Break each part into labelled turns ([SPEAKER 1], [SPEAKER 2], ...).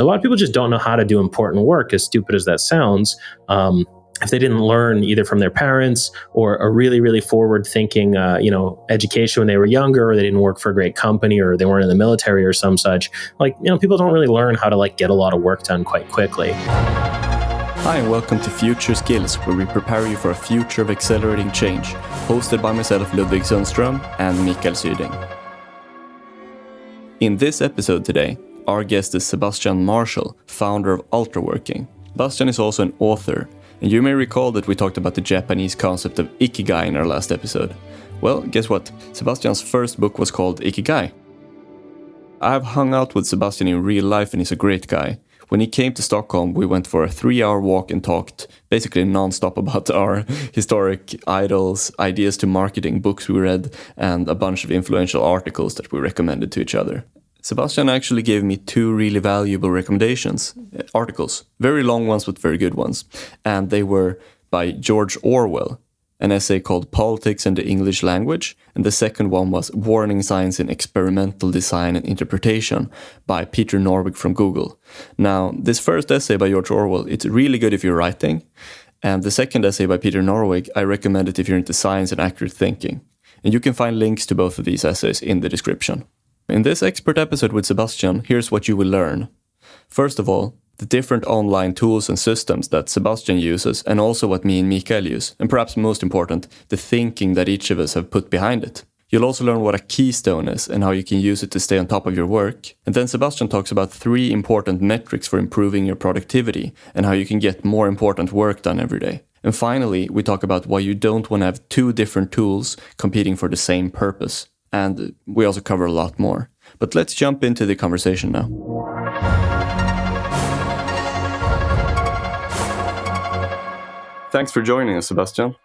[SPEAKER 1] A lot of people just don't know how to do important work, as stupid as that sounds. If they didn't learn either from their parents or a really, really forward-thinking, education when they were younger, or they didn't work for a great company, or they weren't in the military or some such, people don't really learn how to get a lot of work done quite quickly.
[SPEAKER 2] Hi and welcome to Future Skills, where we prepare you for a future of accelerating change, hosted by myself, Ludvig Sunstrom, and Syding. In this episode today, our guest is Sebastian Marshall, founder of Ultraworking. Sebastian is also an author, and you may recall that we talked about the Japanese concept of Ikigai in our last episode. Well, guess what? Sebastian's first book was called Ikigai. I've hung out with Sebastian in real life and he's a great guy. When he came to Stockholm, we went for a 3-hour walk and talked basically non-stop about our historic idols, ideas to marketing, books we read, and a bunch of influential articles that we recommended to each other. Sebastian actually gave me 2 really valuable recommendations, articles, very long ones but very good ones, and they were by George Orwell, an essay called Politics and the English Language, and the second one was Warning Signs in Experimental Design and Interpretation by Peter Norvig from Google. Now, this first essay by George Orwell, it's really good if you're writing, and the second essay by Peter Norvig, I recommend it if you're into science and accurate thinking. And you can find links to both of these essays in the description. In this expert episode with Sebastian, here's what you will learn. First of all, the different online tools and systems that Sebastian uses, and also what me and Mikael use, and perhaps most important, the thinking that each of us have put behind it. You'll also learn what a keystone is and how you can use it to stay on top of your work. And then Sebastian talks about 3 important metrics for improving your productivity and how you can get more important work done every day. And finally, we talk about why you don't want to have 2 different tools competing for the same purpose. And we also cover a lot more. But let's jump into the conversation now. Thanks for joining us, Sebastian.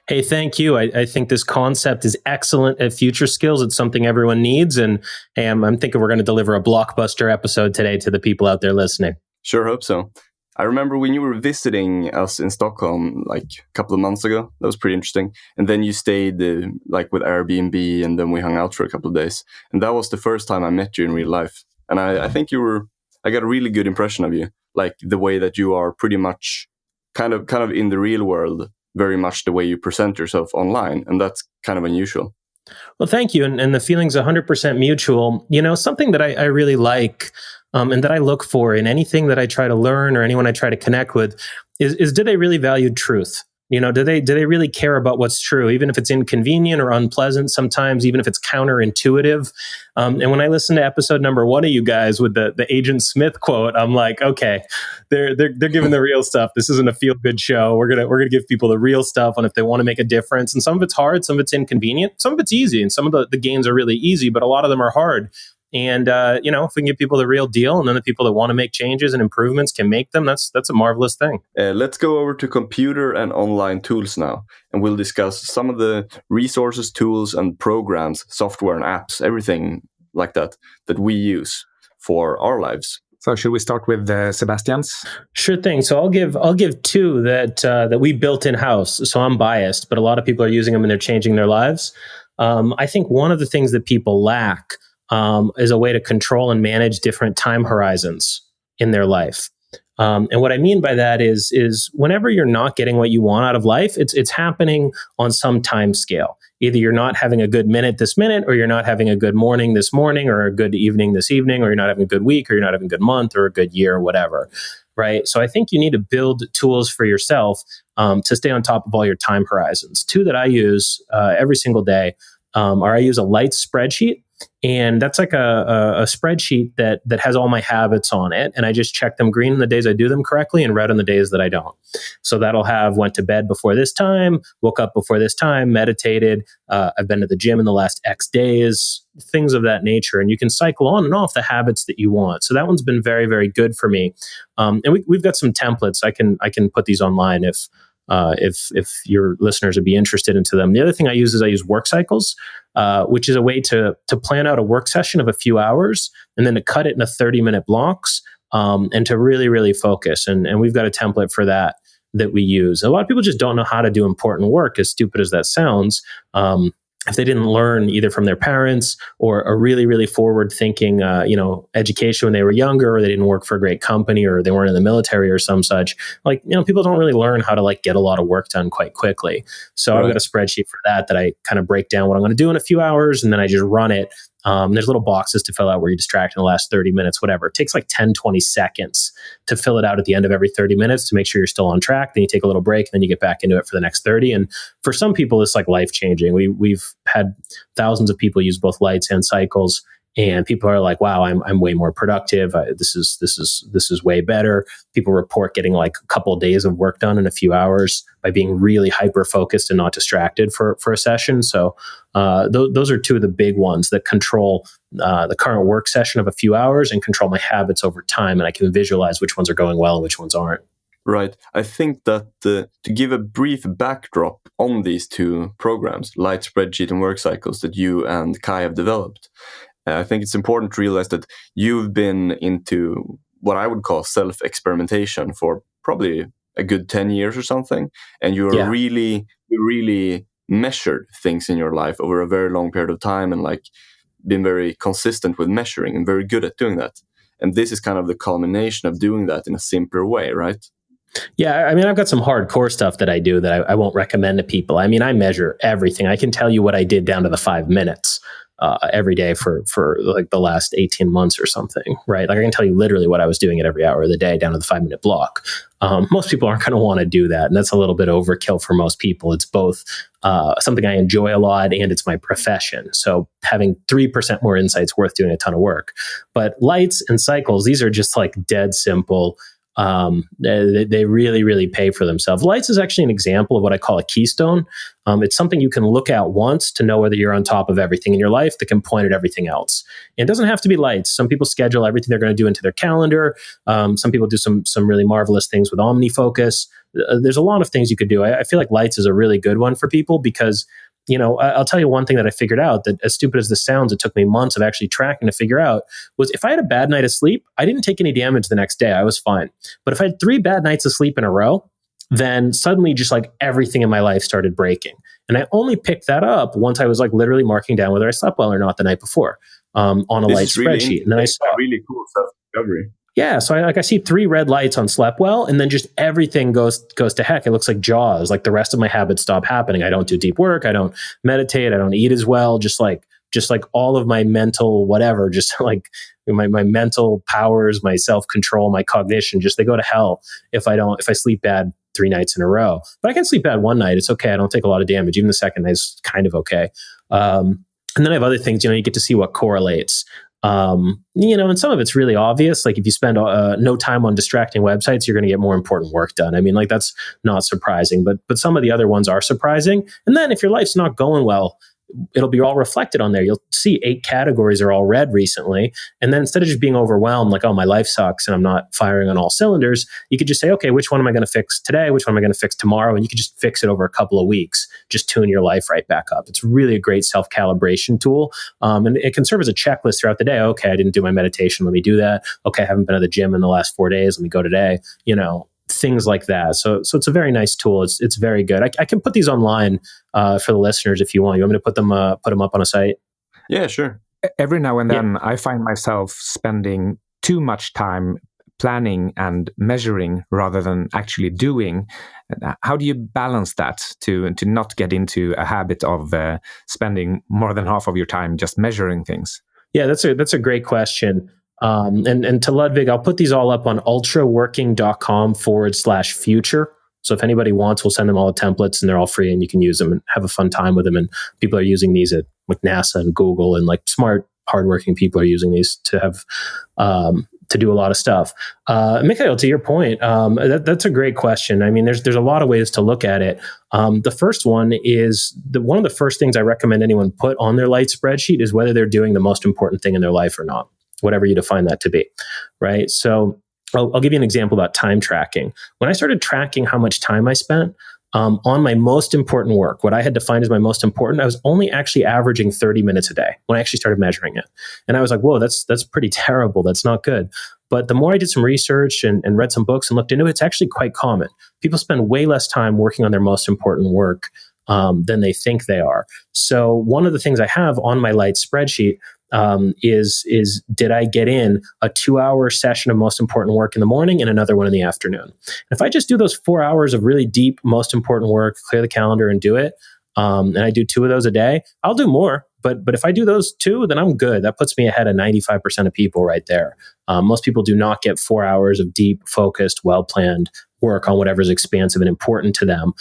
[SPEAKER 1] Hey, thank you. I think this concept is excellent at Future Skills. It's something everyone needs. And hey, I'm thinking we're going to deliver a blockbuster episode today to the people out there listening.
[SPEAKER 2] Sure hope so. I remember when you were visiting us in Stockholm like a couple of months ago. That was pretty interesting. And then you stayed with Airbnb, and then we hung out for a couple of days. And that was the first time I met you in real life. And I think I got a really good impression of you. Like the way that you are pretty much kind of in the real world, very much the way you present yourself online. And that's kind of unusual.
[SPEAKER 1] Well, thank you. And the feeling's 100% mutual. Something that I really like and that I look for in anything that I try to learn or anyone I try to connect with is do they really value truth? Do they really care about what's true, even if it's inconvenient or unpleasant sometimes, even if it's counterintuitive? And when I listen to episode number 1 of you guys with the Agent Smith quote, I'm like, okay, they're giving the real stuff. This isn't a feel-good show. We're gonna give people the real stuff on if they want to make a difference. And some of it's hard, some of it's inconvenient, some of it's easy, and some of the gains are really easy, but a lot of them are hard. And, if we can give people the real deal, and then the people that want to make changes and improvements can make them, that's a marvelous thing.
[SPEAKER 2] Let's go over to computer and online tools now, and we'll discuss some of the resources, tools, and programs, software and apps, everything like that we use for our lives.
[SPEAKER 3] So should we start with Sebastian's?
[SPEAKER 1] Sure thing. So I'll give 2 that we built in-house. So I'm biased, but a lot of people are using them and they're changing their lives. I think one of the things that people lack is a way to control and manage different time horizons in their life. And what I mean by that is whenever you're not getting what you want out of life, it's happening on some time scale. Either you're not having a good minute this minute, or you're not having a good morning this morning, or a good evening this evening, or you're not having a good week, or you're not having a good month, or a good year, or whatever. Right? So I think you need to build tools for yourself to stay on top of all your time horizons. 2 that I use every single day are I use a Lights spreadsheet. And that's like a spreadsheet that has all my habits on it. And I just check them green on the days I do them correctly and red on the days that I don't. So that'll have went to bed before this time, woke up before this time, meditated. I've been to the gym in the last X days, things of that nature. And you can cycle on and off the habits that you want. So that one's been very, very good for me. And we've got some templates. I can put these online if your listeners would be interested into them. The other thing I use work cycles, which is a way to plan out a work session of a few hours and then to cut it into 30-minute blocks and to really, really focus. And we've got a template for that we use. A lot of people just don't know how to do important work, as stupid as that sounds. if they didn't learn either from their parents or a really, really forward thinking, education when they were younger, or they didn't work for a great company, or they weren't in the military or some such, people don't really learn how to get a lot of work done quite quickly. So I've got a spreadsheet for that I kind of break down what I'm going to do in a few hours, and then I just run it. There's little boxes to fill out where you distract in the last 30 minutes, whatever. It takes 10, 20 seconds to fill it out at the end of every 30 minutes to make sure you're still on track. Then you take a little break, and then you get back into it for the next 30. And for some people, it's life-changing. We've had thousands of people use both lights and cycles, and people are like, wow, I'm way more productive. This is way better. People report getting a couple of days of work done in a few hours by being really hyper-focused and not distracted for a session. So those are two of the big ones that control the current work session of a few hours and control my habits over time. And I can visualize which ones are going well and which ones aren't.
[SPEAKER 2] Right. I think that to give a brief backdrop on these two programs, Light Spreadsheet and Work Cycles, that you and Kai have developed, I think it's important to realize that you've been into what I would call self-experimentation for probably a good 10 years or something. And you really measured things in your life over a very long period of time, and been very consistent with measuring and very good at doing that. And this is kind of the culmination of doing that in a simpler way, right?
[SPEAKER 1] Yeah, I've got some hardcore stuff that I do that I won't recommend to people. I measure everything. I can tell you what I did down to the 5 minutes every day for the last 18 months or something, right? I can tell you literally what I was doing at every hour of the day down to the 5-minute block. Most people aren't going to want to do that. And that's a little bit overkill for most people. It's both something I enjoy a lot, and it's my profession. So having 3% more insight's worth doing a ton of work. But lights and cycles, these are just dead simple. They really, really pay for themselves. Lights is actually an example of what I call a keystone. It's something you can look at once to know whether you're on top of everything in your life that can point at everything else. And it doesn't have to be lights. Some people schedule everything they're going to do into their calendar. Some people do some really marvelous things with OmniFocus. There's a lot of things you could do. I feel like lights is a really good one for people because I'll tell you one thing that I figured out that, as stupid as this sounds, it took me months of actually tracking to figure out, was if I had a bad night of sleep, I didn't take any damage the next day. I was fine. But if I had 3 bad nights of sleep in a row, then suddenly just everything in my life started breaking. And I only picked that up once I was literally marking down whether I slept well or not the night before on a light spreadsheet. And then I saw
[SPEAKER 2] really cool self-discovery.
[SPEAKER 1] Yeah, so I see 3 red lights on slept well, and then just everything goes to heck. It looks like Jaws. The rest of my habits stop happening. I don't do deep work. I don't meditate. I don't eat as well. Just all of my mental whatever, my mental powers, my self-control, my cognition, they go to hell if I sleep bad 3 nights in a row. But I can sleep bad one night. It's okay. I don't take a lot of damage. Even the second night is kind of okay. And then I have other things. You get to see what correlates. And some of it's really obvious. If you spend no time on distracting websites, you're going to get more important work done. That's not surprising, but some of the other ones are surprising. And then if your life's not going well, it'll be all reflected on there. You'll see 8 categories are all red recently. And then instead of just being overwhelmed, oh, my life sucks and I'm not firing on all cylinders, you could just say, okay, which one am I going to fix today? Which one am I going to fix tomorrow? And you could just fix it over a couple of weeks, just tune your life right back up. It's really a great self-calibration tool. And it can serve as a checklist throughout the day. Okay, I didn't do my meditation. Let me do that. Okay, I haven't been to the gym in the last 4 days. Let me go today. Things like that. So it's a very nice tool. It's very good. I can put these online for the listeners if you want. You want me to put them up on a site?
[SPEAKER 2] Yeah, sure.
[SPEAKER 3] Every now and then I find myself spending too much time planning and measuring rather than actually doing. How do you balance that to not get into a habit of spending more than half of your time just measuring things?
[SPEAKER 1] Yeah, that's a great question. And to Ludvig, I'll put these all up on ultraworking.com/future. So if anybody wants, we'll send them all the templates, and they're all free, and you can use them and have a fun time with them. And people are using these at NASA and Google, and smart, hardworking people are using these to have to do a lot of stuff. Mikael, to your point, that's a great question. There's a lot of ways to look at it. The first one is one of the first things I recommend anyone put on their light spreadsheet is whether they're doing the most important thing in their life or not, whatever you define that to be, right? So I'll give you an example about time tracking. When I started tracking how much time I spent on my most important work, what I had defined as my most important, I was only actually averaging 30 minutes a day when I actually started measuring it. And I was like, whoa, that's pretty terrible. That's not good. But the more I did some research and read some books and looked into it, it's actually quite common. People spend way less time working on their most important work than they think they are. So one of the things I have on my light spreadsheet is did I get in a 2-hour session of most important work in the morning and another one in the afternoon? And if I just do those 4 hours of really deep, most important work, clear the calendar and do it, and I do 2 of those a day, I'll do more. But if I do those 2, then I'm good. That puts me ahead of 95% of people right there. Most people do not get 4 hours of deep, focused, well-planned work on whatever's expansive and important to them.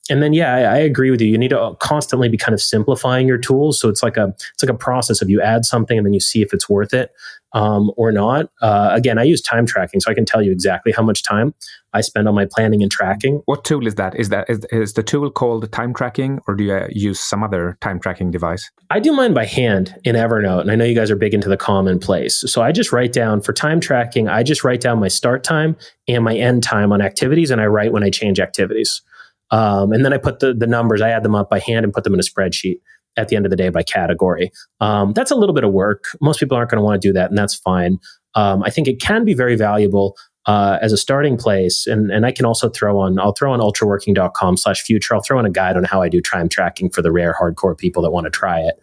[SPEAKER 1] And then, I agree with you. You need to constantly be kind of simplifying your tools. So it's like a process of you add something and then you see if it's worth it or not. Again, I use time tracking, so I can tell you exactly how much time I spend on my planning and tracking.
[SPEAKER 3] What tool is that? Is the tool called time tracking, or do you use some other time tracking device?
[SPEAKER 1] I do mine by hand in Evernote, and I know you guys are big into the commonplace. So I just write down for time tracking. I just write down my start time and my end time on activities, and I write when I change activities. And then I put the numbers, I add them up by hand and put them in a spreadsheet at the end of the day by category. That's a little bit of work. Most people aren't going to want to do that, and that's fine. I think it can be very valuable as a starting place. And I can also I'll throw on ultraworking.com/future. I'll throw in a guide on how I do time tracking for the rare hardcore people that want to try it.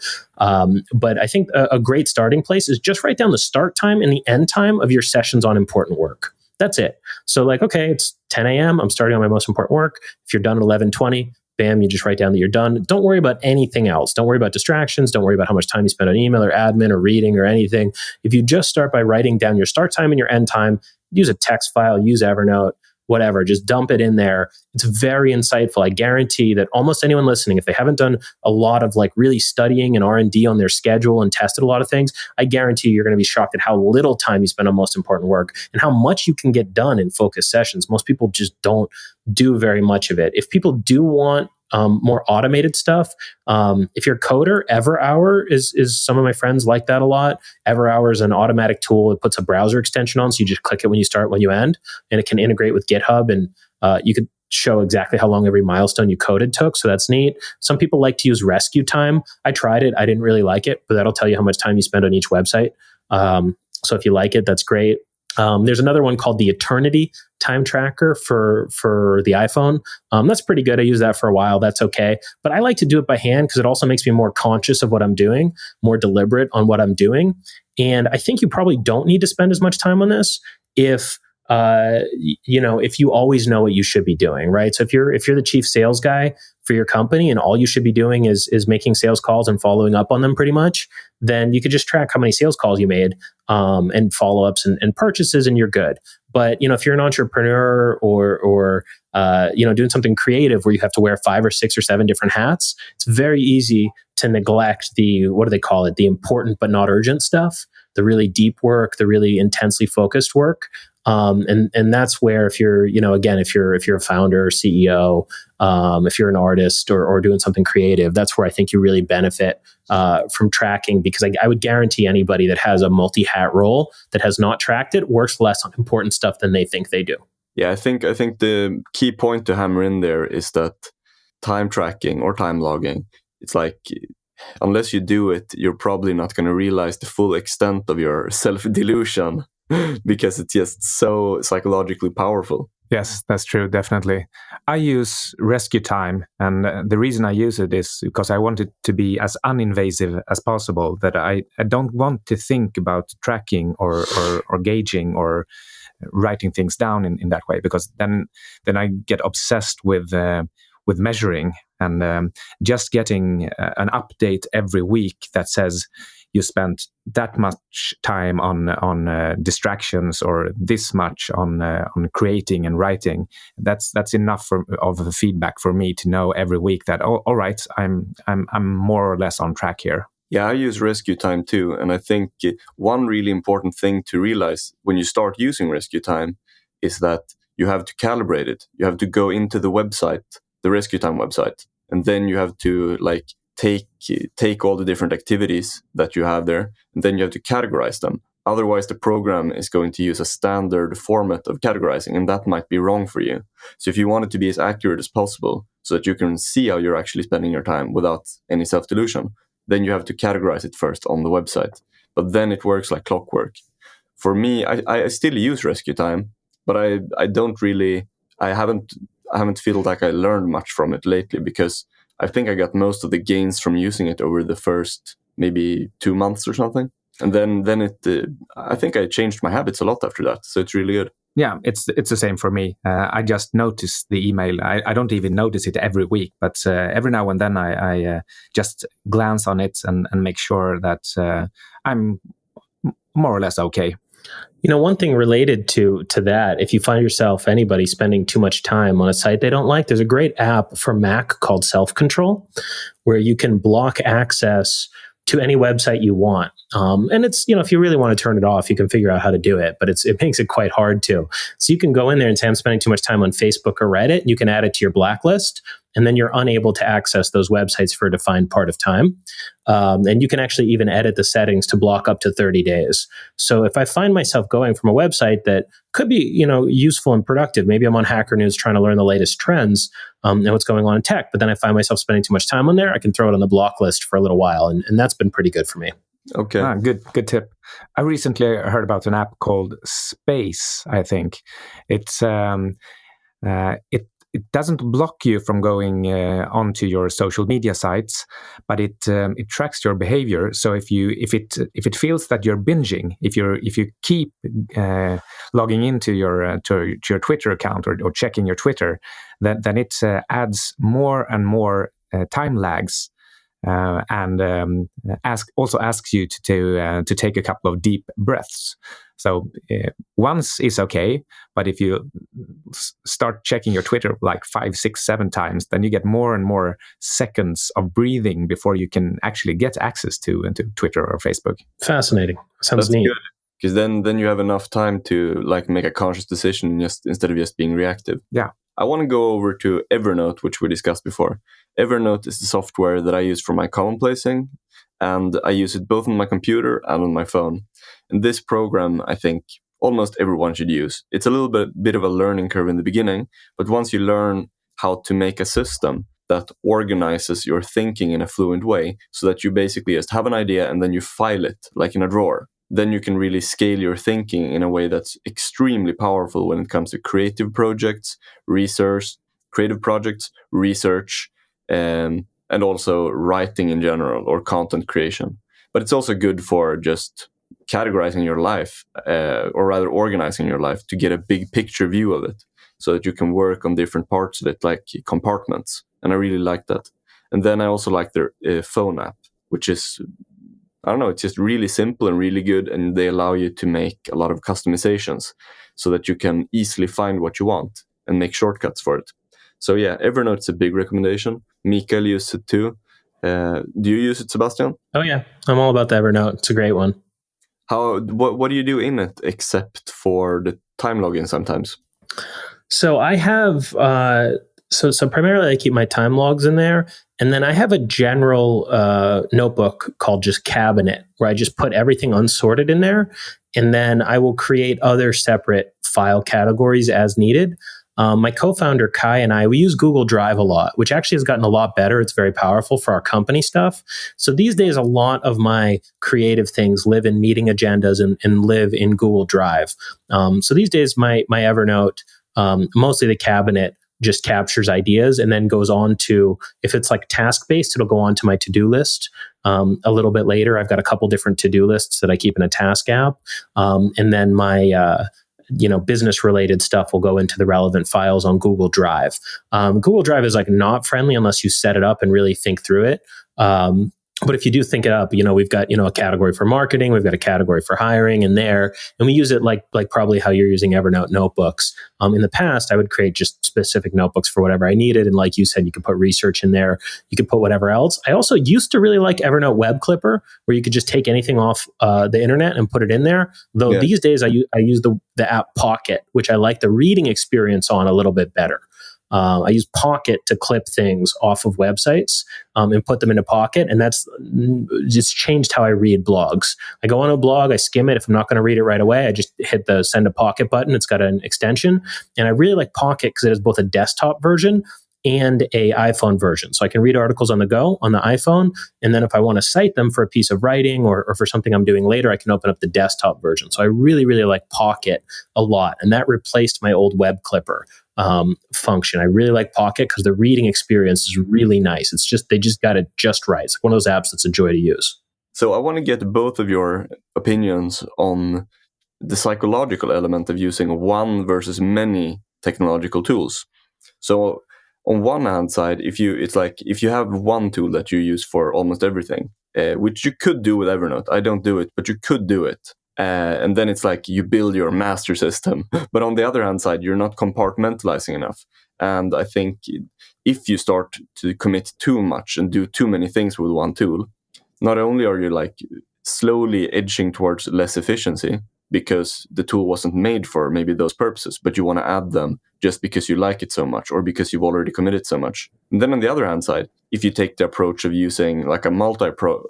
[SPEAKER 1] But I think a great starting place is just write down the start time and the end time of your sessions on important work. That's it. So like, okay, it's 10 a.m. I'm starting on my most important work. If you're done at 11:20, bam, you just write down that you're done. Don't worry about anything else. Don't worry about distractions. Don't worry about how much time you spend on email or admin or reading or anything. If you just start by writing down your start time and your end time, use a text file, use Evernote, whatever, just dump it in there. It's very insightful. I guarantee that almost anyone listening, if they haven't done a lot of like really studying and R&D on their schedule and tested a lot of things, I guarantee you're going to be shocked at how little time you spend on most important work and how much you can get done in focused sessions. Most people just don't do very much of it. If people do want more automated stuff. If you're a coder, EverHour is some of my friends like that a lot. EverHour is an automatic tool. It puts a browser extension on, so you just click it when you start, when you end, and it can integrate with GitHub, and you could show exactly how long every milestone you coded took. So that's neat. Some people like to use rescue time. I tried it. I didn't really like it, but that'll tell you how much time you spend on each website. So if you like it, that's great. There's another one called the Eternity Time Tracker for the iPhone. That's pretty good. I used that for a while. That's okay. But I like to do it by hand because it also makes me more conscious of what I'm doing, more deliberate on what I'm doing. And I think you probably don't need to spend as much time on this if you always know what you should be doing, right? So if you're the chief sales guy for your company and all you should be doing is making sales calls and following up on them pretty much, then you could just track how many sales calls you made and follow-ups and purchases, and you're good. But if you're an entrepreneur or doing something creative where you have to wear 5 or 6 or 7 different hats, it's very easy to neglect the important but not urgent stuff, the really deep work, the really intensely focused work. And that's where if you're a founder or CEO, if you're an artist or doing something creative, that's where I think you really benefit from tracking, because I would guarantee anybody that has a multi-hat role that has not tracked it works less on important stuff than they think they do.
[SPEAKER 2] Yeah, I think the key point to hammer in there is that time tracking or time logging, it's like, unless you do it, you're probably not going to realize the full extent of your self-delusion because it's just so psychologically powerful.
[SPEAKER 3] Yes, that's true, definitely. I use rescue time, and the reason I use it is because I want it to be as uninvasive as possible, that I don't want to think about tracking or gauging or writing things down in that way, because then I get obsessed with measuring and just getting an update every week that says you spent that much time on distractions or this much on creating and writing. That's enough of feedback for me to know every week that all right, I'm more or less on track here.
[SPEAKER 2] Yeah, I use rescue time too, and I think one really important thing to realize when you start using rescue time is that you have to calibrate it. You have to go into the website, the rescue time website, and then you have to take all the different activities that you have there, and then you have to categorize them. Otherwise, the program is going to use a standard format of categorizing, and that might be wrong for you. So if you want it to be as accurate as possible so that you can see how you're actually spending your time without any self-delusion, then you have to categorize it first on the website. But then it works like clockwork. For me, I still use rescue time, but I haven't I haven't felt like I learned much from it lately, because I think I got most of the gains from using it over the first maybe 2 months or something. And then I think I changed my habits a lot after that. So it's really good.
[SPEAKER 3] Yeah, it's the same for me. I just notice the email. I don't even notice it every week, but every now and then I just glance on it and make sure that I'm more or less okay.
[SPEAKER 1] One thing related to that, if you find yourself, anybody, spending too much time on a site they don't like, there's a great app for Mac called Self-Control, where you can block access to any website you want. And it's, if you really want to turn it off, you can figure out how to do it, but it makes it quite hard to. So you can go in there and say, I'm spending too much time on Facebook or Reddit. You can add it to your blacklist, and then you're unable to access those websites for a defined part of time. And you can actually even edit the settings to block up to 30 days. So if I find myself going from a website that could be, useful and productive, maybe I'm on Hacker News trying to learn the latest trends and what's going on in tech, but then I find myself spending too much time on there, I can throw it on the block list for a little while. And that's been pretty good for me.
[SPEAKER 2] Okay.
[SPEAKER 3] Good tip. I recently heard about an app called Space, I think. It's it doesn't block you from going onto your social media sites, but it tracks your behavior. So if it feels that you're binging, if you keep logging into your Twitter account or checking your Twitter, then it adds more and more time lags. And asks you to take a couple of deep breaths. So once is okay, but if you start checking your Twitter like 5, 6, 7 times, then you get more and more seconds of breathing before you can actually get access to Twitter or Facebook.
[SPEAKER 1] Fascinating. Sounds neat.
[SPEAKER 2] Because then you have enough time to like make a conscious decision instead of just being reactive.
[SPEAKER 3] Yeah.
[SPEAKER 2] I want to go over to Evernote, which we discussed before. Evernote is the software that I use for my commonplacing, and I use it both on my computer and on my phone. And this program, I think almost everyone should use. It's a little bit of a learning curve in the beginning, but once you learn how to make a system that organizes your thinking in a fluent way, so that you basically just have an idea and then you file it like in a drawer, then you can really scale your thinking in a way that's extremely powerful when it comes to creative projects, research, and also writing in general, or content creation. But it's also good for just categorizing your life, or rather organizing your life, to get a big picture view of it, so that you can work on different parts of it, like compartments. And I really like that. And then I also like their phone app, which is, I don't know, it's just really simple and really good, and they allow you to make a lot of customizations so that you can easily find what you want and make shortcuts for it. So yeah, Evernote's a big recommendation. Mikael used it too. Do you use it, Sebastian?
[SPEAKER 1] Oh yeah, I'm all about the Evernote. It's a great one.
[SPEAKER 2] What do you do in it except for the time login sometimes?
[SPEAKER 1] So I have so primarily I keep my time logs in there, and then I have a general notebook called just Cabinet, where I just put everything unsorted in there, and then I will create other separate file categories as needed. My co-founder Kai and I, we use Google Drive a lot, which actually has gotten a lot better. It's very powerful for our company stuff. So these days, a lot of my creative things live in meeting agendas and live in Google Drive. So these days, my Evernote, mostly the Cabinet, just captures ideas and then goes on to, if it's like task-based, it'll go on to my to-do list. A little bit later, I've got a couple different to-do lists that I keep in a task app. And then my business related stuff will go into the relevant files on Google Drive. Google Drive is like not friendly unless you set it up and really think through it. But if you do think it up, we've got, a category for marketing, we've got a category for hiring in there, and we use it like probably how you're using Evernote notebooks. In the past, I would create just specific notebooks for whatever I needed. And like you said, you could put research in there, you could put whatever else. I also used to really like Evernote Web Clipper, where you could just take anything off the internet and put it in there. Though These days I use the app Pocket, which I like the reading experience on a little bit better. I use Pocket to clip things off of websites and put them into Pocket. And that's just changed how I read blogs. I go on a blog, I skim it. If I'm not going to read it right away, I just hit the send a Pocket button. It's got an extension. And I really like Pocket because it has both a desktop version and a iPhone version. So I can read articles on the go on the iPhone. And then if I want to cite them for a piece of writing or for something I'm doing later, I can open up the desktop version. So I really, really like Pocket a lot. And that replaced my old Web Clipper. function. I really like Pocket because the reading experience is really nice. It's just, they just got it just right. It's like one of those apps that's a joy to use.
[SPEAKER 2] So I want to get both of your opinions on the psychological element of using one versus many technological tools. So on one hand side, if you have one tool that you use for almost everything, which you could do with Evernote. I don't do it, but you could do it. And then it's like you build your master system. But on the other hand side, you're not compartmentalizing enough. And I think if you start to commit too much and do too many things with one tool, not only are you like slowly edging towards less efficiency because the tool wasn't made for maybe those purposes, but you want to add them just because you like it so much or because you've already committed so much. And then on the other hand side, if you take the approach of using like a multi-pronged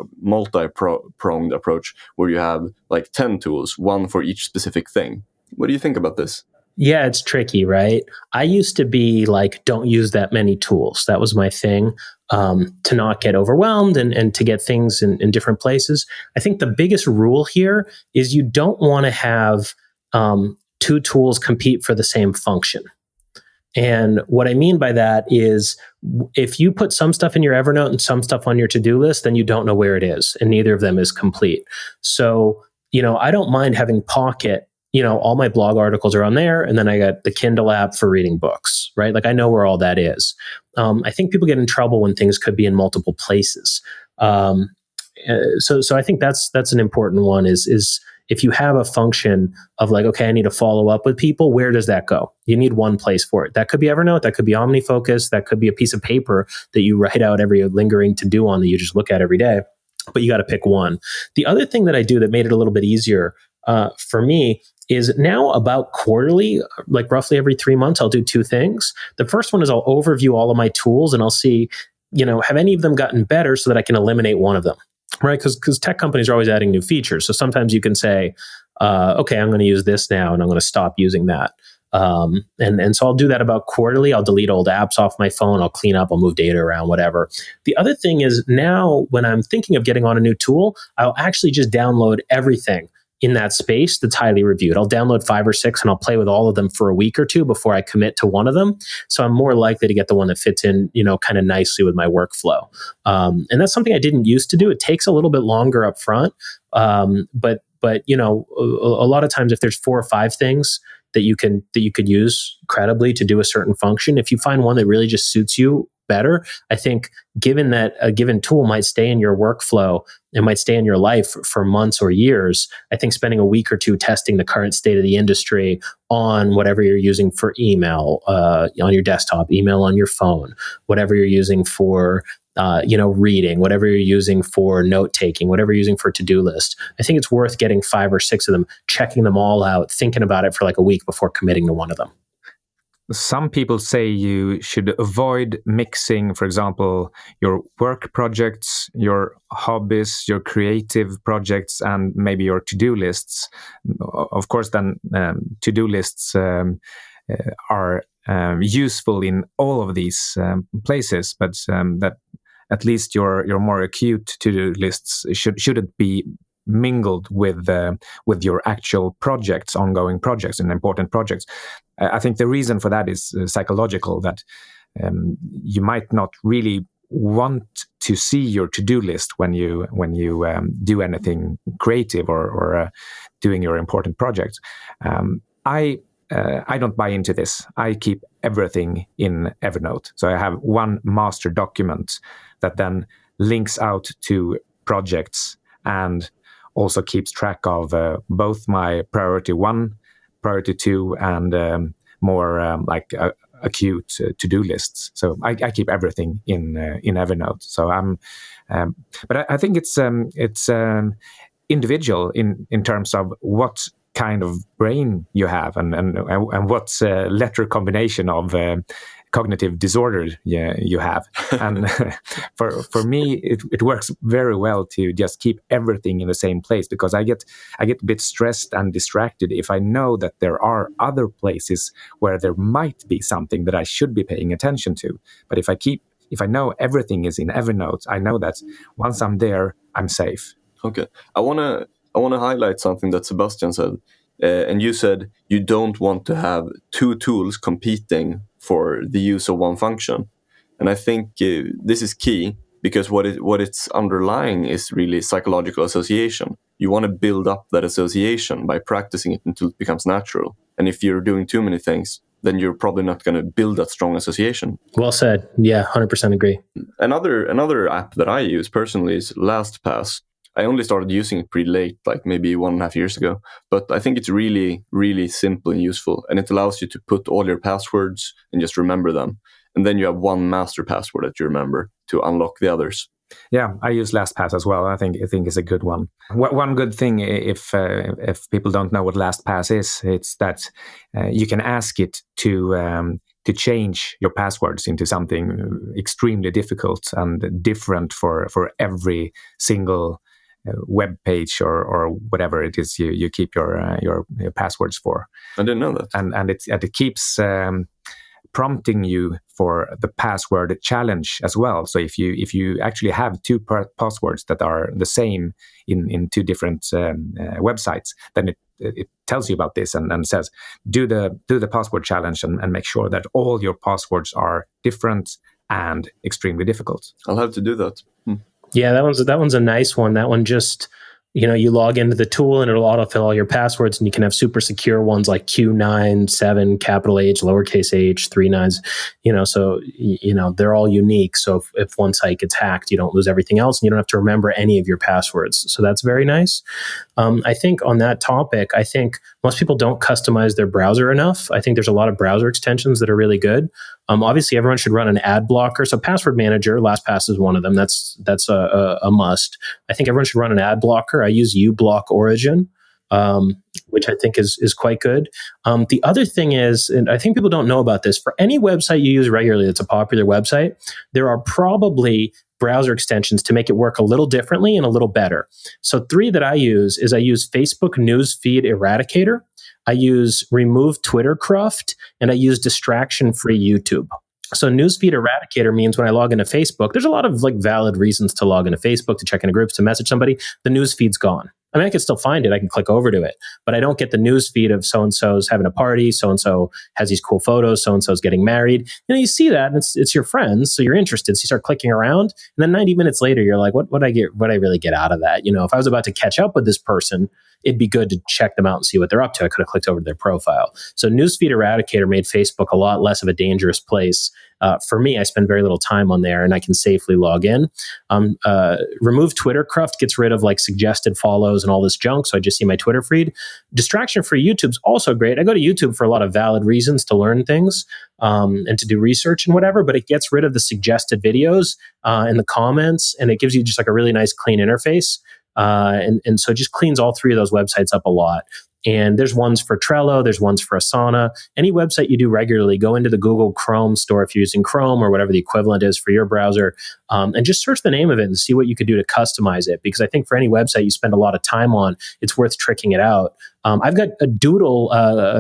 [SPEAKER 2] approach where you have like 10 tools, one for each specific thing, what do you think about this?
[SPEAKER 1] Yeah, it's tricky, right? I used to be like, don't use that many tools. That was my thing, to not get overwhelmed and to get things in different places. I think the biggest rule here is you don't want to have two tools compete for the same function. And what I mean by that is if you put some stuff in your Evernote and some stuff on your to-do list, then you don't know where it is, and neither of them is complete. So, I don't mind having Pocket. All my blog articles are on there, and then I got the Kindle app for reading books, right? Like I know where all that is. I think people get in trouble when things could be in multiple places. So I think that's an important one is if you have a function of like, okay, I need to follow up with people, where does that go? You need one place for it. That could be Evernote, that could be OmniFocus, that could be a piece of paper that you write out every lingering to do on that you just look at every day. But you got to pick one. The other thing that I do that made it a little bit easier for me is now about quarterly, like roughly every 3 months, I'll do two things. The first one is I'll overview all of my tools and I'll see, have any of them gotten better so that I can eliminate one of them, right? Because tech companies are always adding new features. So sometimes you can say, okay, I'm going to use this now and I'm going to stop using that. And so I'll do that about quarterly. I'll delete old apps off my phone. I'll clean up, I'll move data around, whatever. The other thing is now when I'm thinking of getting on a new tool, I'll actually just download everything in that space that's highly reviewed. I'll download 5 or 6 and I'll play with all of them for a week or two before I commit to one of them. So I'm more likely to get the one that fits in, kind of nicely with my workflow. And that's something I didn't used to do. It takes a little bit longer up front. But a lot of times if there's 4 or 5 things that you could use credibly to do a certain function, if you find one that really just suits you better, I think given that a given tool might stay in your workflow and might stay in your life for months or years, I think spending a week or two testing the current state of the industry on whatever you're using for email on your desktop, email on your phone, whatever you're using for reading, whatever you're using for note taking, whatever you're using for to-do list. I think it's worth getting 5 or 6 of them, checking them all out, thinking about it for like a week before committing to one of them.
[SPEAKER 3] Some people say you should avoid mixing, for example, your work projects, your hobbies, your creative projects, and maybe your to-do lists. Of course, then to-do lists are useful in all of these places, but that at least your more acute to-do lists shouldn't be mingled with your actual projects, ongoing projects, and important projects. I think the reason for that is psychological. That you might not really want to see your to-do list when you do anything creative or doing your important projects. I don't buy into this. I keep everything in Evernote, so I have one master document that then links out to projects and also keeps track of both my priority 1, priority 2, and more acute to-do lists. So I keep everything in Evernote. So but I think it's individual in terms of what kind of brain you have and what letter combination of cognitive disorder you have. And for me, it works very well to just keep everything in the same place, because I get a bit stressed and distracted if I know that there are other places where there might be something that I should be paying attention to. But if I know everything is in Evernote, I know that once I'm there, I'm safe.
[SPEAKER 2] Okay, I wanna highlight something that Sebastian said. And you said you don't want to have two tools competing for the use of one function. And I think this is key, because what it's underlying is really psychological association. You want to build up that association by practicing it until it becomes natural. And if you're doing too many things, then you're probably not going to build that strong association.
[SPEAKER 1] Well said. Yeah, 100% agree.
[SPEAKER 2] Another app that I use personally is LastPass. I only started using it pretty late, like maybe 1.5 years ago. But I think it's really, really simple and useful. And it allows you to put all your passwords and just remember them. And then you have one master password that you remember to unlock the others.
[SPEAKER 3] Yeah, I use LastPass as well. I think it's a good one. One good thing, if people don't know what LastPass is, it's that you can ask it to change your passwords into something extremely difficult and different for every single web page or whatever it is you keep your passwords for.
[SPEAKER 2] I didn't know that.
[SPEAKER 3] And it keeps prompting you for the password challenge as well. So if you actually have two passwords that are the same in two different websites, then it tells you about this and says, do the password challenge and make sure that all your passwords are different and extremely difficult.
[SPEAKER 2] I'll have to do that.
[SPEAKER 1] Yeah, that one's a nice one. That one just, you log into the tool and it'll autofill all your passwords, and you can have super secure ones like Q9, 7, capital H, lowercase h, 3 nines, so, they're all unique. So if one site gets hacked, you don't lose everything else, and you don't have to remember any of your passwords. So that's very nice. I think on that topic, I think most people don't customize their browser enough. I think there's a lot of browser extensions that are really good. Obviously, everyone should run an ad blocker. So Password Manager, LastPass is one of them. That's a must. I think everyone should run an ad blocker. I use uBlock Origin, which I think is quite good. The other thing is, and I think people don't know about this, for any website you use regularly that's a popular website, there are probably browser extensions to make it work a little differently and a little better. So 3 that I use Facebook Newsfeed Eradicator, I use Remove Twitter Cruft, and I use Distraction Free YouTube. So Newsfeed Eradicator means when I log into Facebook, there's a lot of valid reasons to log into Facebook, to check into groups, to message somebody. The newsfeed's gone. I mean, I can still find it. I can click over to it, but I don't get the newsfeed of so-and-so's having a party. So-and-so has these cool photos. So-and-so's getting married. You see that, and it's your friends. So you're interested. So you start clicking around, and then 90 minutes later, you're like, what I really get out of that? If I was about to catch up with this person, it'd be good to check them out and see what they're up to. I could have clicked over to their profile. So Newsfeed Eradicator made Facebook a lot less of a dangerous place. For me, I spend very little time on there, and I can safely log in. Remove Twitter Cruft gets rid of suggested follows and all this junk, so I just see my Twitter feed. Distraction Free YouTube's also great. I go to YouTube for a lot of valid reasons to learn things and to do research and whatever, but it gets rid of the suggested videos and the comments, and it gives you just a really nice clean interface. And so it just cleans all 3 of those websites up a lot. And there's ones for Trello, there's ones for Asana. Any website you do regularly, go into the Google Chrome store if you're using Chrome or whatever the equivalent is for your browser, and just search the name of it and see what you could do to customize it. Because I think for any website you spend a lot of time on, it's worth tricking it out. I've got a Doodle,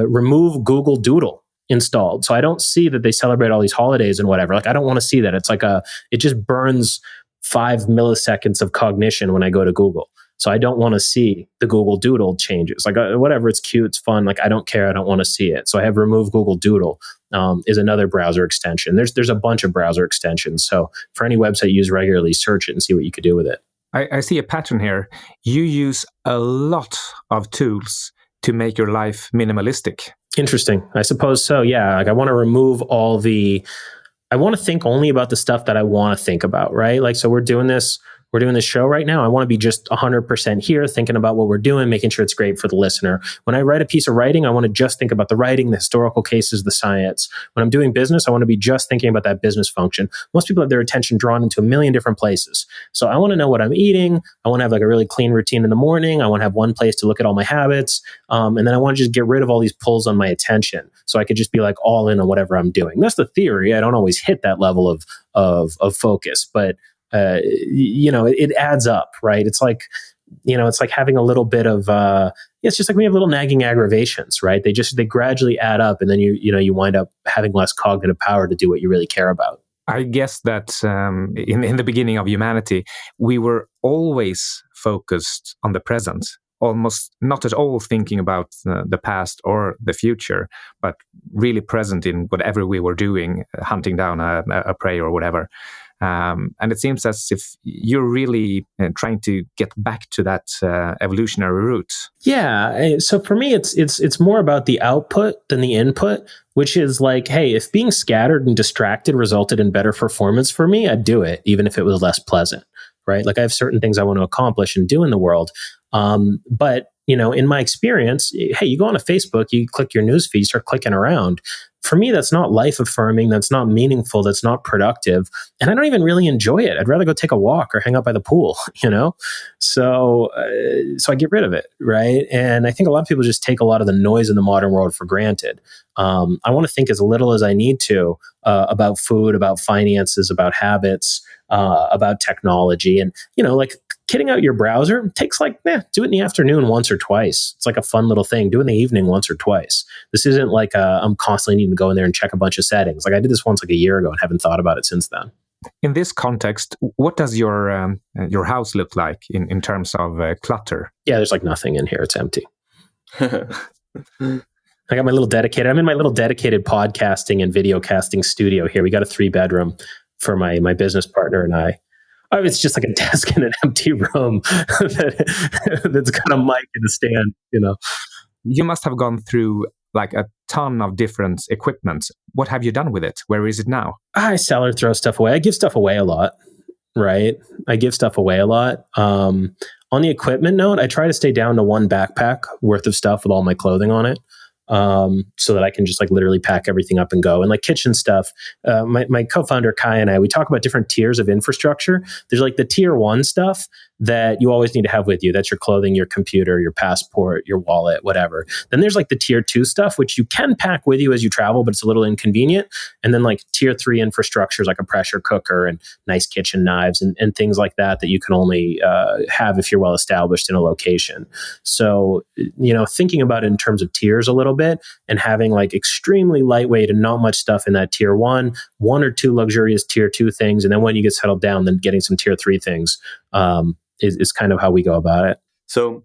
[SPEAKER 1] remove Google Doodle installed. So I don't see that they celebrate all these holidays and whatever. I don't want to see that. It's it just burns 5 milliseconds of cognition when I go to Google. So I don't want to see the Google Doodle changes. Whatever, it's cute, it's fun. I don't care. I don't want to see it. So I have Remove Google Doodle is another browser extension. There's a bunch of browser extensions. So for any website you use regularly, search it and see what you could do with it.
[SPEAKER 3] I see a pattern here. You use a lot of tools to make your life minimalistic.
[SPEAKER 1] Interesting. I suppose so. Yeah. I want to remove I want to think only about the stuff that I want to think about, right? So we're doing this show right now. I want to be just 100% here, thinking about what we're doing, making sure it's great for the listener. When I write a piece of writing, I want to just think about the writing, the historical cases, the science. When I'm doing business, I want to be just thinking about that business function. Most people have their attention drawn into a million different places. So I want to know what I'm eating. I want to have a really clean routine in the morning. I want to have one place to look at all my habits. And then I want to just get rid of all these pulls on my attention. So I could just be all in on whatever I'm doing. That's the theory. I don't always hit that level of focus, but it adds up, right? It's it's like having a little bit of, it's just we have little nagging aggravations, right? They gradually add up, and then you wind up having less cognitive power to do what you really care about.
[SPEAKER 3] I guess that in the beginning of humanity, we were always focused on the present. almost not at all thinking about the past or the future, but really present in whatever we were doing, hunting down a prey or whatever. And it seems as if you're really trying to get back to that evolutionary route.
[SPEAKER 1] Yeah. So for me, it's more about the output than the input, which is like, hey, if being scattered and distracted resulted in better performance for me, I'd do it, even if it was less pleasant, right? Like I have certain things I want to accomplish and do in the world. But in my experience, hey, you go on a Facebook, you click your newsfeed, you start clicking around. For me, that's not life affirming. That's not meaningful. That's not productive. And I don't even really enjoy it. I'd rather go take a walk or hang out by the pool, So I get rid of it, right? And I think a lot of people just take a lot of the noise in the modern world for granted. I want to think as little as I need to about food, about finances, about habits, about technology. And, like kitting out your browser takes do it in the afternoon once or twice. It's like a fun little thing. Do it in the evening once or twice. This isn't like I'm constantly needing to go in there and check a bunch of settings. Like I did this once like a year ago and haven't thought about it since then.
[SPEAKER 3] In this context, what does your house look like in terms of clutter?
[SPEAKER 1] Yeah, there's like nothing in here. It's empty. I got my little dedicated. I'm in my little dedicated podcasting and video casting studio here. We got a 3-bedroom for my business partner and I. Oh, it's just like a desk in an empty room that's got a mic and a stand.
[SPEAKER 3] You must have gone through like a ton of different equipment. What have you done with it? Where is it now?
[SPEAKER 1] I sell or throw stuff away. I give stuff away a lot, right? I give stuff away a lot. On the equipment note, I try to stay down to one backpack worth of stuff with all my clothing on it. So that I can just like literally pack everything up and go. And like kitchen stuff, my co-founder Kai and I, we talk about different tiers of infrastructure. There's like the tier 1 stuff that you always need to have with you. That's your clothing, your computer, your passport, your wallet, whatever. Then there's like the tier 2 stuff, which you can pack with you as you travel, but it's a little inconvenient. And then like tier 3 infrastructure is like a pressure cooker and nice kitchen knives and things like that you can only have if you're well established in a location. So, thinking about it in terms of tiers a little bit and having like extremely lightweight and not much stuff in that tier 1 or 2 luxurious tier 2 things. And then when you get settled down, then getting some tier 3 things, is kind of how we go about it.
[SPEAKER 2] So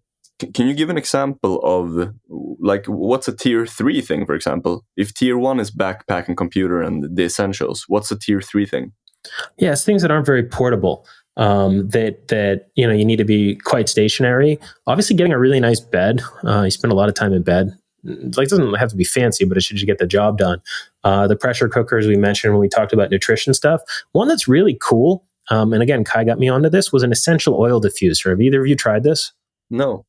[SPEAKER 2] can you give an example of like what's a tier 3 thing, for example? If tier 1 is backpack and computer and the essentials, what's a tier 3 thing?
[SPEAKER 1] Yeah, it's things that aren't very portable. That you need to be quite stationary. Obviously, getting a really nice bed. You spend a lot of time in bed. It doesn't have to be fancy, but it should just get the job done. The pressure cookers we mentioned when we talked about nutrition stuff. One that's really cool. And again, Kai got me onto this, was an essential oil diffuser. Have either of you tried this?
[SPEAKER 2] No.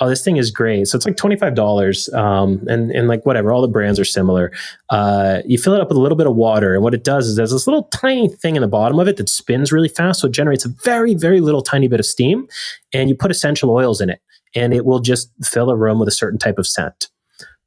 [SPEAKER 1] Oh, this thing is great. So it's like $25. And like whatever, all the brands are similar. You fill it up with a little bit of water. And what it does is there's this little tiny thing in the bottom of it that spins really fast. So it generates a very, very little tiny bit of steam. And you put essential oils in it. And it will just fill a room with a certain type of scent.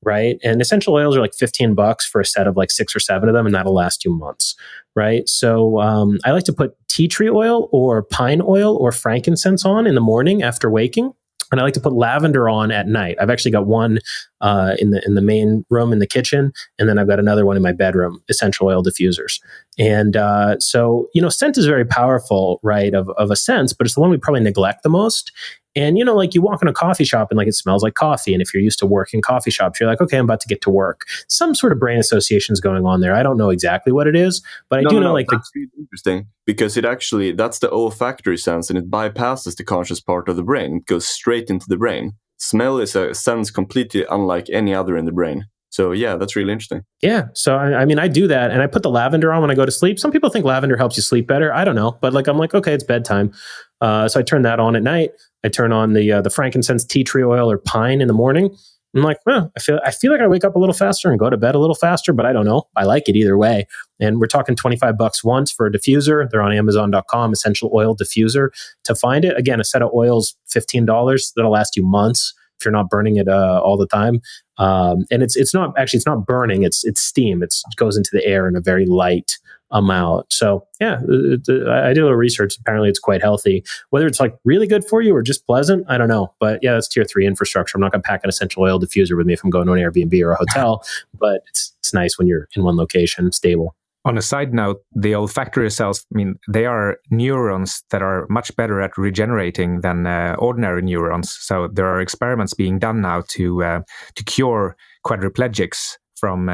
[SPEAKER 1] Right. And essential oils are like $15 for a set of like 6 or 7 of them. And that'll last you months. Right. So I like to put tea tree oil or pine oil or frankincense on in the morning after waking. And I like to put lavender on at night. I've actually got one in the main room in the kitchen. And then I've got another one in my bedroom, essential oil diffusers. And so, scent is very powerful, right, of a sense, but it's the one we probably neglect the most. And, like you walk in a coffee shop and like it smells like coffee. And if you're used to working coffee shops, you're like, okay, I'm about to get to work. Some sort of brain association is going on there. I don't know exactly what it is, but I do know like
[SPEAKER 2] that's really interesting because that's the olfactory sense and it bypasses the conscious part of the brain. It goes straight into the brain. Smell is a sense completely unlike any other in the brain. So yeah, that's really interesting.
[SPEAKER 1] Yeah. So I do that and I put the lavender on when I go to sleep. Some people think lavender helps you sleep better. I don't know. But I'm like, okay, it's bedtime. So I turn that on at night. I turn on the frankincense, tea tree oil, or pine in the morning. I'm like, I feel like I wake up a little faster and go to bed a little faster, but I don't know. I like it either way. And we're talking $25 once for a diffuser. They're on Amazon.com, essential oil diffuser. To find it, again, a set of oils, $15. That'll last you months if you're not burning it all the time. And it's not burning. It's steam. It goes into the air in a very light amount. So yeah, I did a little research. Apparently it's quite healthy. Whether it's like really good for you or just pleasant, I don't know. But yeah, that's tier 3 infrastructure. I'm not going to pack an essential oil diffuser with me if I'm going to an Airbnb or a hotel, but it's nice when you're in one location, stable.
[SPEAKER 3] On a side note, the olfactory cells, I mean, they are neurons that are much better at regenerating than ordinary neurons. So there are experiments being done now to cure quadriplegics from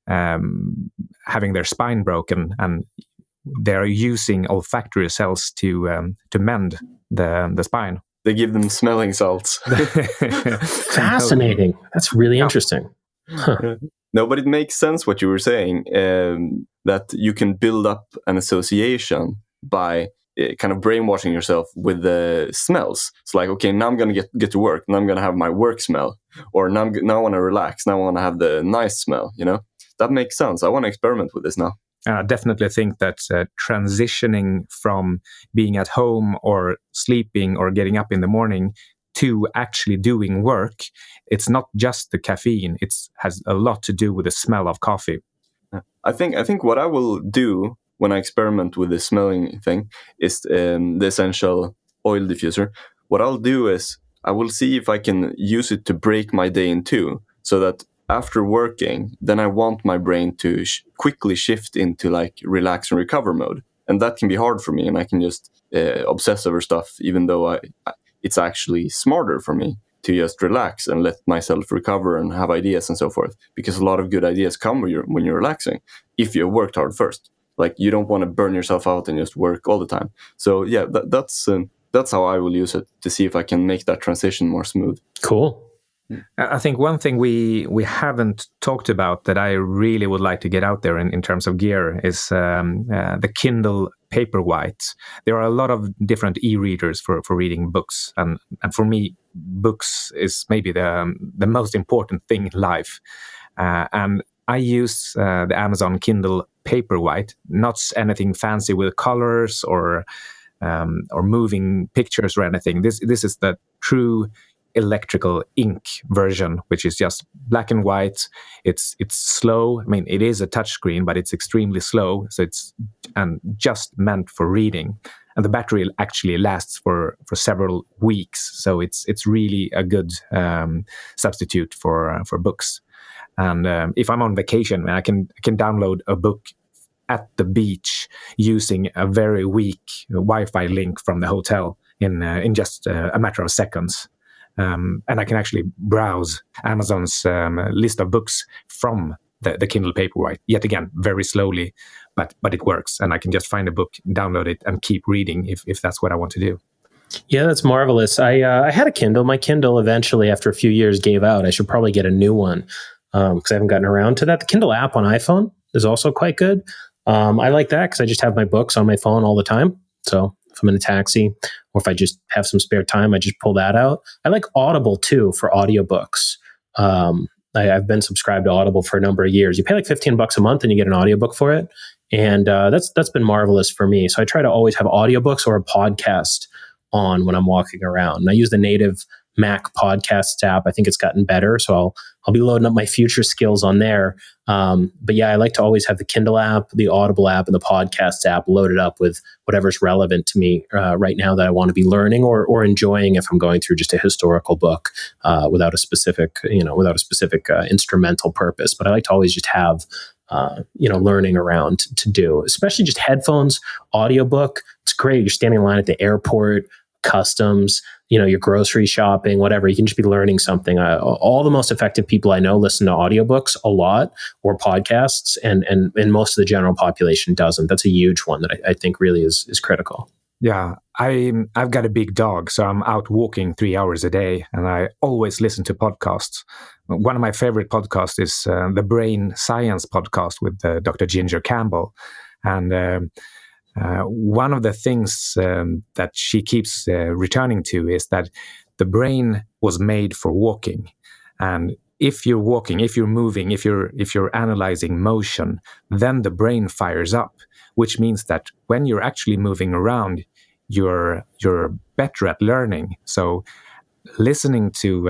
[SPEAKER 3] having their spine broken, and they're using olfactory cells to mend the spine.
[SPEAKER 2] They give them smelling salts.
[SPEAKER 1] Fascinating. That's really interesting. Huh.
[SPEAKER 2] No, but it makes sense what you were saying, that you can build up an association by kind of brainwashing yourself with the smells. It's like, okay, now I'm going to get to work, and I'm going to have my work smell. Or now I want to relax, now I want to have the nice smell, you know? That makes sense. I want to experiment with this now.
[SPEAKER 3] I definitely think that transitioning from being at home or sleeping or getting up in the morning to actually doing work, it's not just the caffeine. It has a lot to do with the smell of coffee.
[SPEAKER 2] I think what I will do when I experiment with the smelling thing is the essential oil diffuser. What I'll do is I will see if I can use it to break my day in two, so that after working, then I want my brain to quickly shift into like relax and recover mode. And that can be hard for me, and I can just obsess over stuff, even though it's actually smarter for me to just relax and let myself recover and have ideas and so forth. Because a lot of good ideas come when you're relaxing, if you worked hard first. Like, you don't want to burn yourself out and just work all the time. So yeah, that's how I will use it, to see if I can make that transition more smooth.
[SPEAKER 1] Cool.
[SPEAKER 3] I think one thing we haven't talked about that I really would like to get out there in terms of gear is the Kindle Paperwhite. There are a lot of different e-readers for reading books, and for me, books is maybe the most important thing in life. And I use the Amazon Kindle Paperwhite, not anything fancy with colors or moving pictures or anything. This is the true electrical ink version, which is just black and white. It's slow. I mean, it is a touchscreen, but it's extremely slow. So it's just meant for reading, and the battery actually lasts for several weeks. So it's really a good substitute for books. And if I'm on vacation, I can download a book at the beach using a very weak Wi-Fi link from the hotel in just a matter of seconds. And I can actually browse Amazon's list of books from the Kindle Paperwhite. Yet again, very slowly, but it works. And I can just find a book, download it, and keep reading if that's what I want to do.
[SPEAKER 1] Yeah, that's marvelous. I had a Kindle. My Kindle eventually, after a few years, gave out. I should probably get a new one because I haven't gotten around to that. The Kindle app on iPhone is also quite good. I like that because I just have my books on my phone all the time. So if I'm in a taxi, or if I just have some spare time, I just pull that out. I like Audible too for audiobooks. I've been subscribed to Audible for a number of years. You pay like $15 a month and you get an audiobook for it. And that's been marvelous for me. So I try to always have audiobooks or a podcast on when I'm walking around. And I use the native Mac Podcasts app. I think it's gotten better. So I'll be loading up my future skills on there. But yeah, I like to always have the Kindle app, the Audible app, and the Podcasts app loaded up with whatever's relevant to me right now that I want to be learning or enjoying if I'm going through just a historical book without a specific instrumental purpose. But I like to always just have learning around to do, especially just headphones, audiobook. It's great. You're standing in line at the airport, customs, your grocery shopping, whatever. You can just be learning something. All the most effective people I know listen to audiobooks a lot or podcasts, and most of the general population doesn't. That's a huge one that I think really is critical.
[SPEAKER 3] Yeah, I've got a big dog, so I'm out walking 3 hours a day, and I always listen to podcasts. One of my favorite podcasts is the Brain Science podcast with Dr. Ginger Campbell. And one of the things that she keeps returning to is that the brain was made for walking. And if you're walking, if you're moving, if you're analyzing motion, then the brain fires up, which means that when you're actually moving around, you're better at learning. So listening to,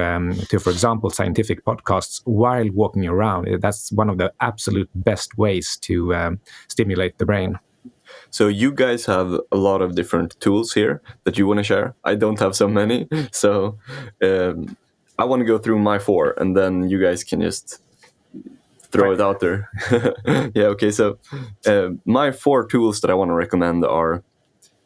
[SPEAKER 3] for example, scientific podcasts while walking around, that's one of the absolute best ways to stimulate the brain.
[SPEAKER 2] So you guys have a lot of different tools here that you want to share. I don't have so many. So I want to go through my 4, and then you guys can just throw it out there. Yeah, okay. So my 4 tools that I want to recommend are,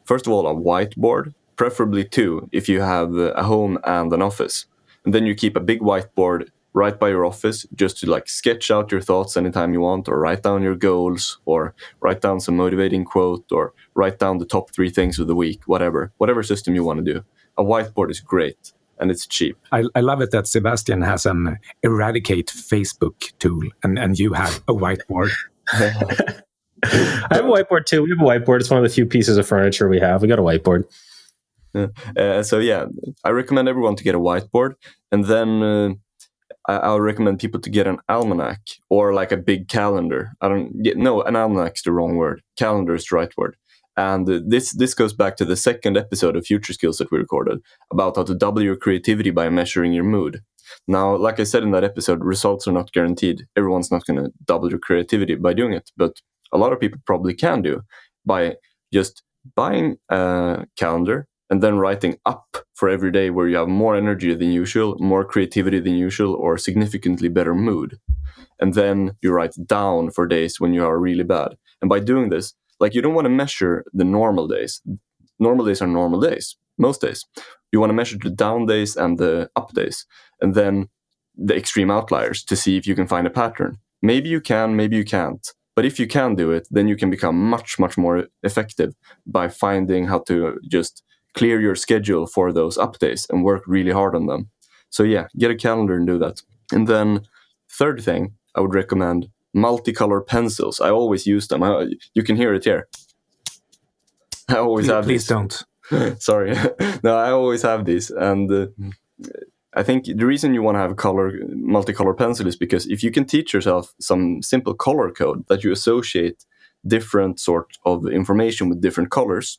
[SPEAKER 2] first of all, a whiteboard, preferably 2 if you have a home and an office. And then you keep a big whiteboard right by your office just to like sketch out your thoughts anytime you want, or write down your goals, or write down some motivating quote, or write down the top 3 things of the week, whatever system you want to do. A whiteboard is great and it's cheap.
[SPEAKER 3] I love it that Sebastian has an eradicate Facebook tool and you have a whiteboard.
[SPEAKER 1] I have a whiteboard too. We have a whiteboard. It's one of the few pieces of furniture we have. We got a whiteboard.
[SPEAKER 2] So yeah, I recommend everyone to get a whiteboard, and then I'll recommend people to get an almanac or like a big calendar. An almanac's the wrong word. Calendar is the right word. And this goes back to the second episode of Future Skills that we recorded about how to double your creativity by measuring your mood. Now, like I said in that episode, results are not guaranteed. Everyone's not going to double your creativity by doing it, but a lot of people probably can do by just buying a calendar and then writing up for every day where you have more energy than usual, more creativity than usual, or significantly better mood. And then you write down for days when you are really bad. And by doing this, like, you don't want to measure the normal days. Normal days are normal days, most days. You want to measure the down days and the up days, and then the extreme outliers to see if you can find a pattern. Maybe you can, maybe you can't. But if you can do it, then you can become much, much more effective by finding how to just clear your schedule for those up days and work really hard on them. So yeah, get a calendar and do that. And then third thing, I would recommend multicolor pencils. I always use them. You can hear it here. I always have
[SPEAKER 3] these.
[SPEAKER 2] Please
[SPEAKER 3] don't.
[SPEAKER 2] Sorry. No, I always have these. And I think the reason you want to have multicolor pencil is because if you can teach yourself some simple color code that you associate different sort of information with different colors,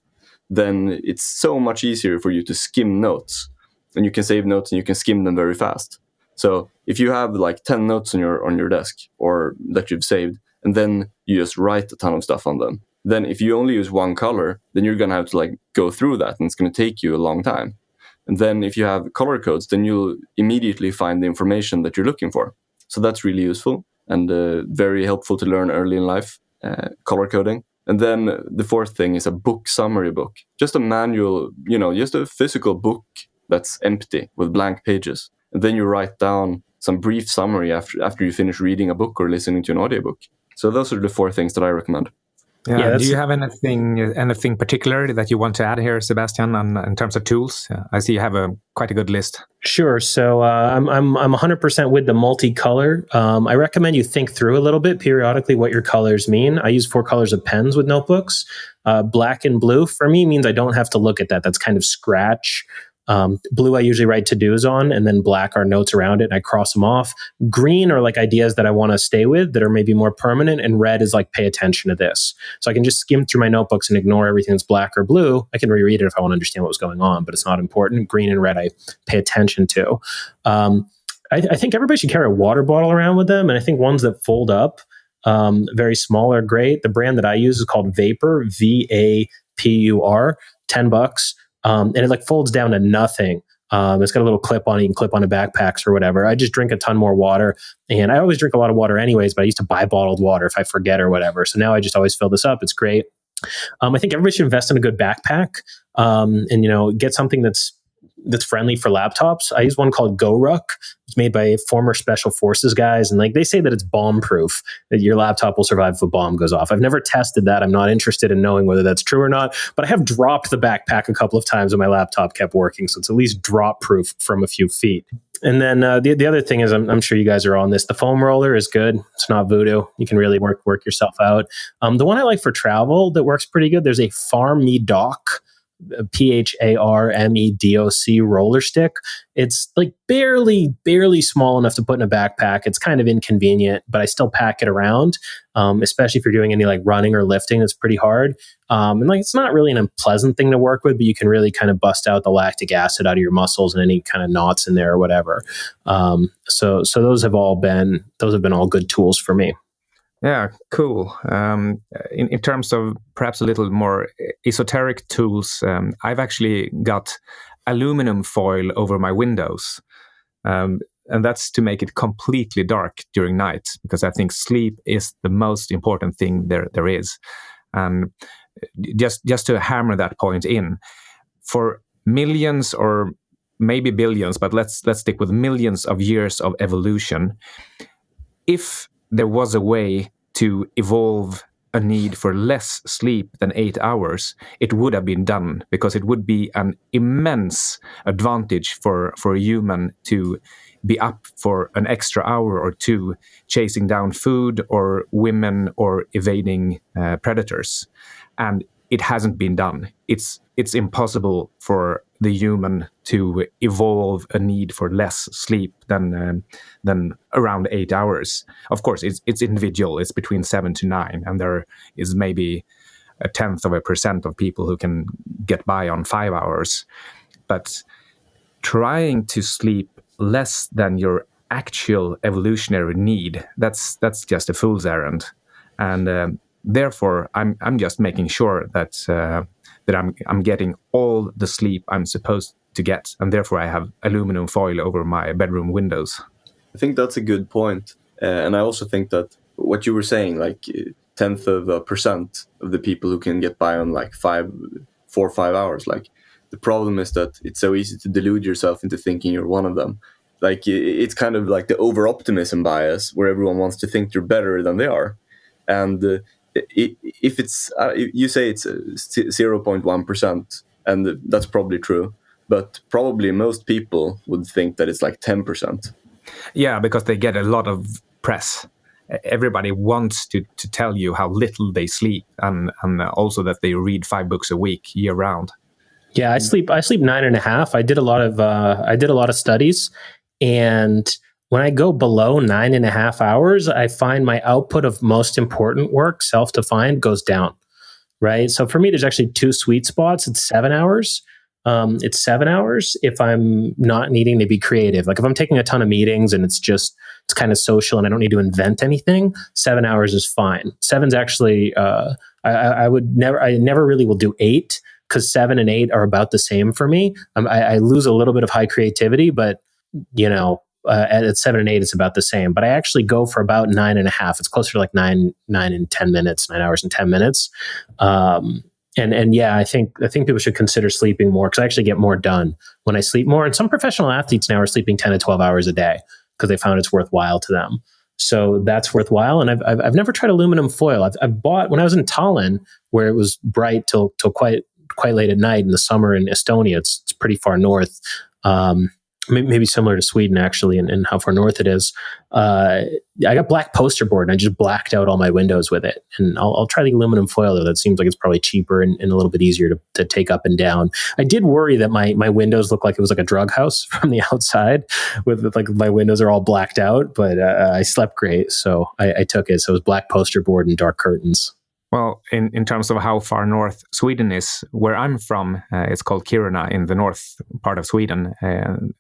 [SPEAKER 2] then it's so much easier for you to skim notes. And you can save notes and you can skim them very fast. So if you have like 10 notes on your desk or that you've saved, and then you just write a ton of stuff on them, then if you only use one color, then you're going to have to like go through that, and it's going to take you a long time. And then if you have color codes, then you'll immediately find the information that you're looking for. So that's really useful and very helpful to learn early in life, color coding. And then the fourth thing is a book summary book. Just a manual, just a physical book that's empty with blank pages. And then you write down some brief summary after you finish reading a book or listening to an audiobook. So those are the 4 things that I recommend.
[SPEAKER 3] Yeah. Do you have anything particular that you want to add here, Sebastian, in terms of tools? I see you have quite a good list.
[SPEAKER 1] Sure. So I'm 100% with the multicolor. I recommend you think through a little bit periodically what your colors mean. I use 4 colors of pens with notebooks. Black and blue for me means I don't have to look at that. That's kind of scratch. Blue I usually write to-dos on, and then black are notes around it, and I cross them off. Green are like ideas that I want to stay with that are maybe more permanent, and red is like pay attention to this. So I can just skim through my notebooks and ignore everything that's black or blue. I can reread it if I want to understand what was going on, but it's not important. Green and red I pay attention to. I think everybody should carry a water bottle around with them, and I think ones that fold up, very small are great. The brand that I use is called Vapor, VAPUR, $10. And it like folds down to nothing. It's got a little clip on it. You can clip on a backpacks or whatever. I just drink a ton more water, and I always drink a lot of water anyways, but I used to buy bottled water if I forget or whatever. So now I just always fill this up. It's great. I think everybody should invest in a good backpack, and get something that's friendly for laptops. I use one called GoRuck. It's made by former special forces guys. And like they say that it's bomb proof, that your laptop will survive if a bomb goes off. I've never tested that. I'm not interested in knowing whether that's true or not, but I have dropped the backpack a couple of times and my laptop kept working. So it's at least drop proof from a few feet. And then the other thing is, I'm sure you guys are on this. The foam roller is good. It's not voodoo. You can really work yourself out. The one I like for travel that works pretty good, there's a Farmedoc, PHARMEDOC roller stick. It's like barely small enough to put in a backpack. It's kind of inconvenient, but I still pack it around, especially if you're doing any like running or lifting. It's pretty hard. And like it's not really an unpleasant thing to work with, but you can really kind of bust out the lactic acid out of your muscles and any kind of knots in there or whatever. So those have been all good tools for me.
[SPEAKER 3] Yeah, cool. In terms of perhaps a little more esoteric tools, I've actually got aluminum foil over my windows. and that's to make it completely dark during night, because I think sleep is the most important thing there is. And just to hammer that point in, for millions or maybe billions, but let's stick with millions of years of evolution, if there was a way to evolve a need for less sleep than 8 hours, it would have been done, because it would be an immense advantage for a human to be up for an extra hour or two chasing down food or women or evading predators. And it hasn't been done. It's impossible for the human to evolve a need for less sleep than around 8 hours. Of course, it's individual. It's between 7 to 9, and there is maybe 0.1% of people who can get by on 5 hours. But trying to sleep less than your actual evolutionary need, that's just a fool's errand. And therefore, I'm just making sure that I'm getting all the sleep I'm supposed to get, and therefore I have aluminum foil over my bedroom windows.
[SPEAKER 2] I think that's a good point. And I also think that what you were saying, like 0.1% of the people who can get by on like 4 or 5 hours, like the problem is that it's so easy to delude yourself into thinking you're one of them. Like it's kind of like the over-optimism bias, where everyone wants to think they're better than they are. And if it's, you say it's 0.1%, and that's probably true, but probably most people would think that it's like 10%.
[SPEAKER 3] Yeah, because they get a lot of press. Everybody wants to tell you how little they sleep, and also that they read 5 books a week year round.
[SPEAKER 1] Yeah, I sleep 9.5. I did a lot of studies, and when I go below 9.5 hours, I find my output of most important work, self-defined, goes down. Right. So for me, there's actually 2 sweet spots. It's 7 hours. It's 7 hours if I'm not needing to be creative. Like if I'm taking a ton of meetings and it's kind of social and I don't need to invent anything, 7 hours is fine. 7's actually, I never really will do 8, because 7 and 8 are about the same for me. I lose a little bit of high creativity, but at 7 and 8, it's about the same. But I actually go for about 9.5. It's closer to like 9 and 10 minutes, 9 hours and 10 minutes. And yeah, I think people should consider sleeping more, because I actually get more done when I sleep more. And some professional athletes now are sleeping 10 to 12 hours a day because they found it's worthwhile to them. So that's worthwhile. And I've never tried aluminum foil. I've bought, when I was in Tallinn, where it was bright till quite late at night in the summer in Estonia. It's pretty far north. Maybe similar to Sweden, actually, and how far north it is. I got black poster board, and I just blacked out all my windows with it. And I'll try the aluminum foil, though. That seems like it's probably cheaper and a little bit easier to take up and down. I did worry that my windows looked like it was like a drug house from the outside, with like my windows are all blacked out, but I slept great, so I took it. So it was black poster board and dark curtains.
[SPEAKER 3] Well, in terms of how far north Sweden is, where I'm from, it's called Kiruna in the north part of Sweden.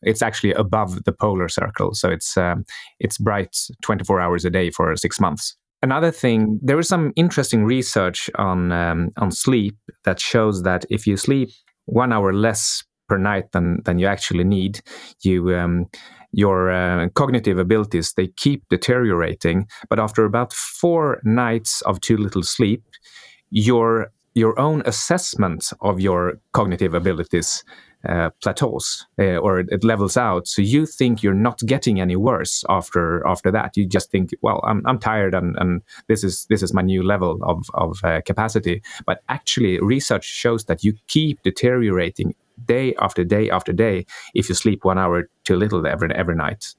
[SPEAKER 3] It's actually above the polar circle, so it's bright 24 hours a day for 6 months. Another thing, there is some interesting research on sleep that shows that if you sleep 1 hour less per night than you actually need, your cognitive abilities, they keep deteriorating. But after about 4 nights of too little sleep, your own assessment of your cognitive abilities plateaus, or it levels out. So you think you're not getting any worse after that. You just think, well, I'm tired, and this is my new level of capacity. But actually, research shows that you keep deteriorating day after day after day if you sleep 1 hour too little every night.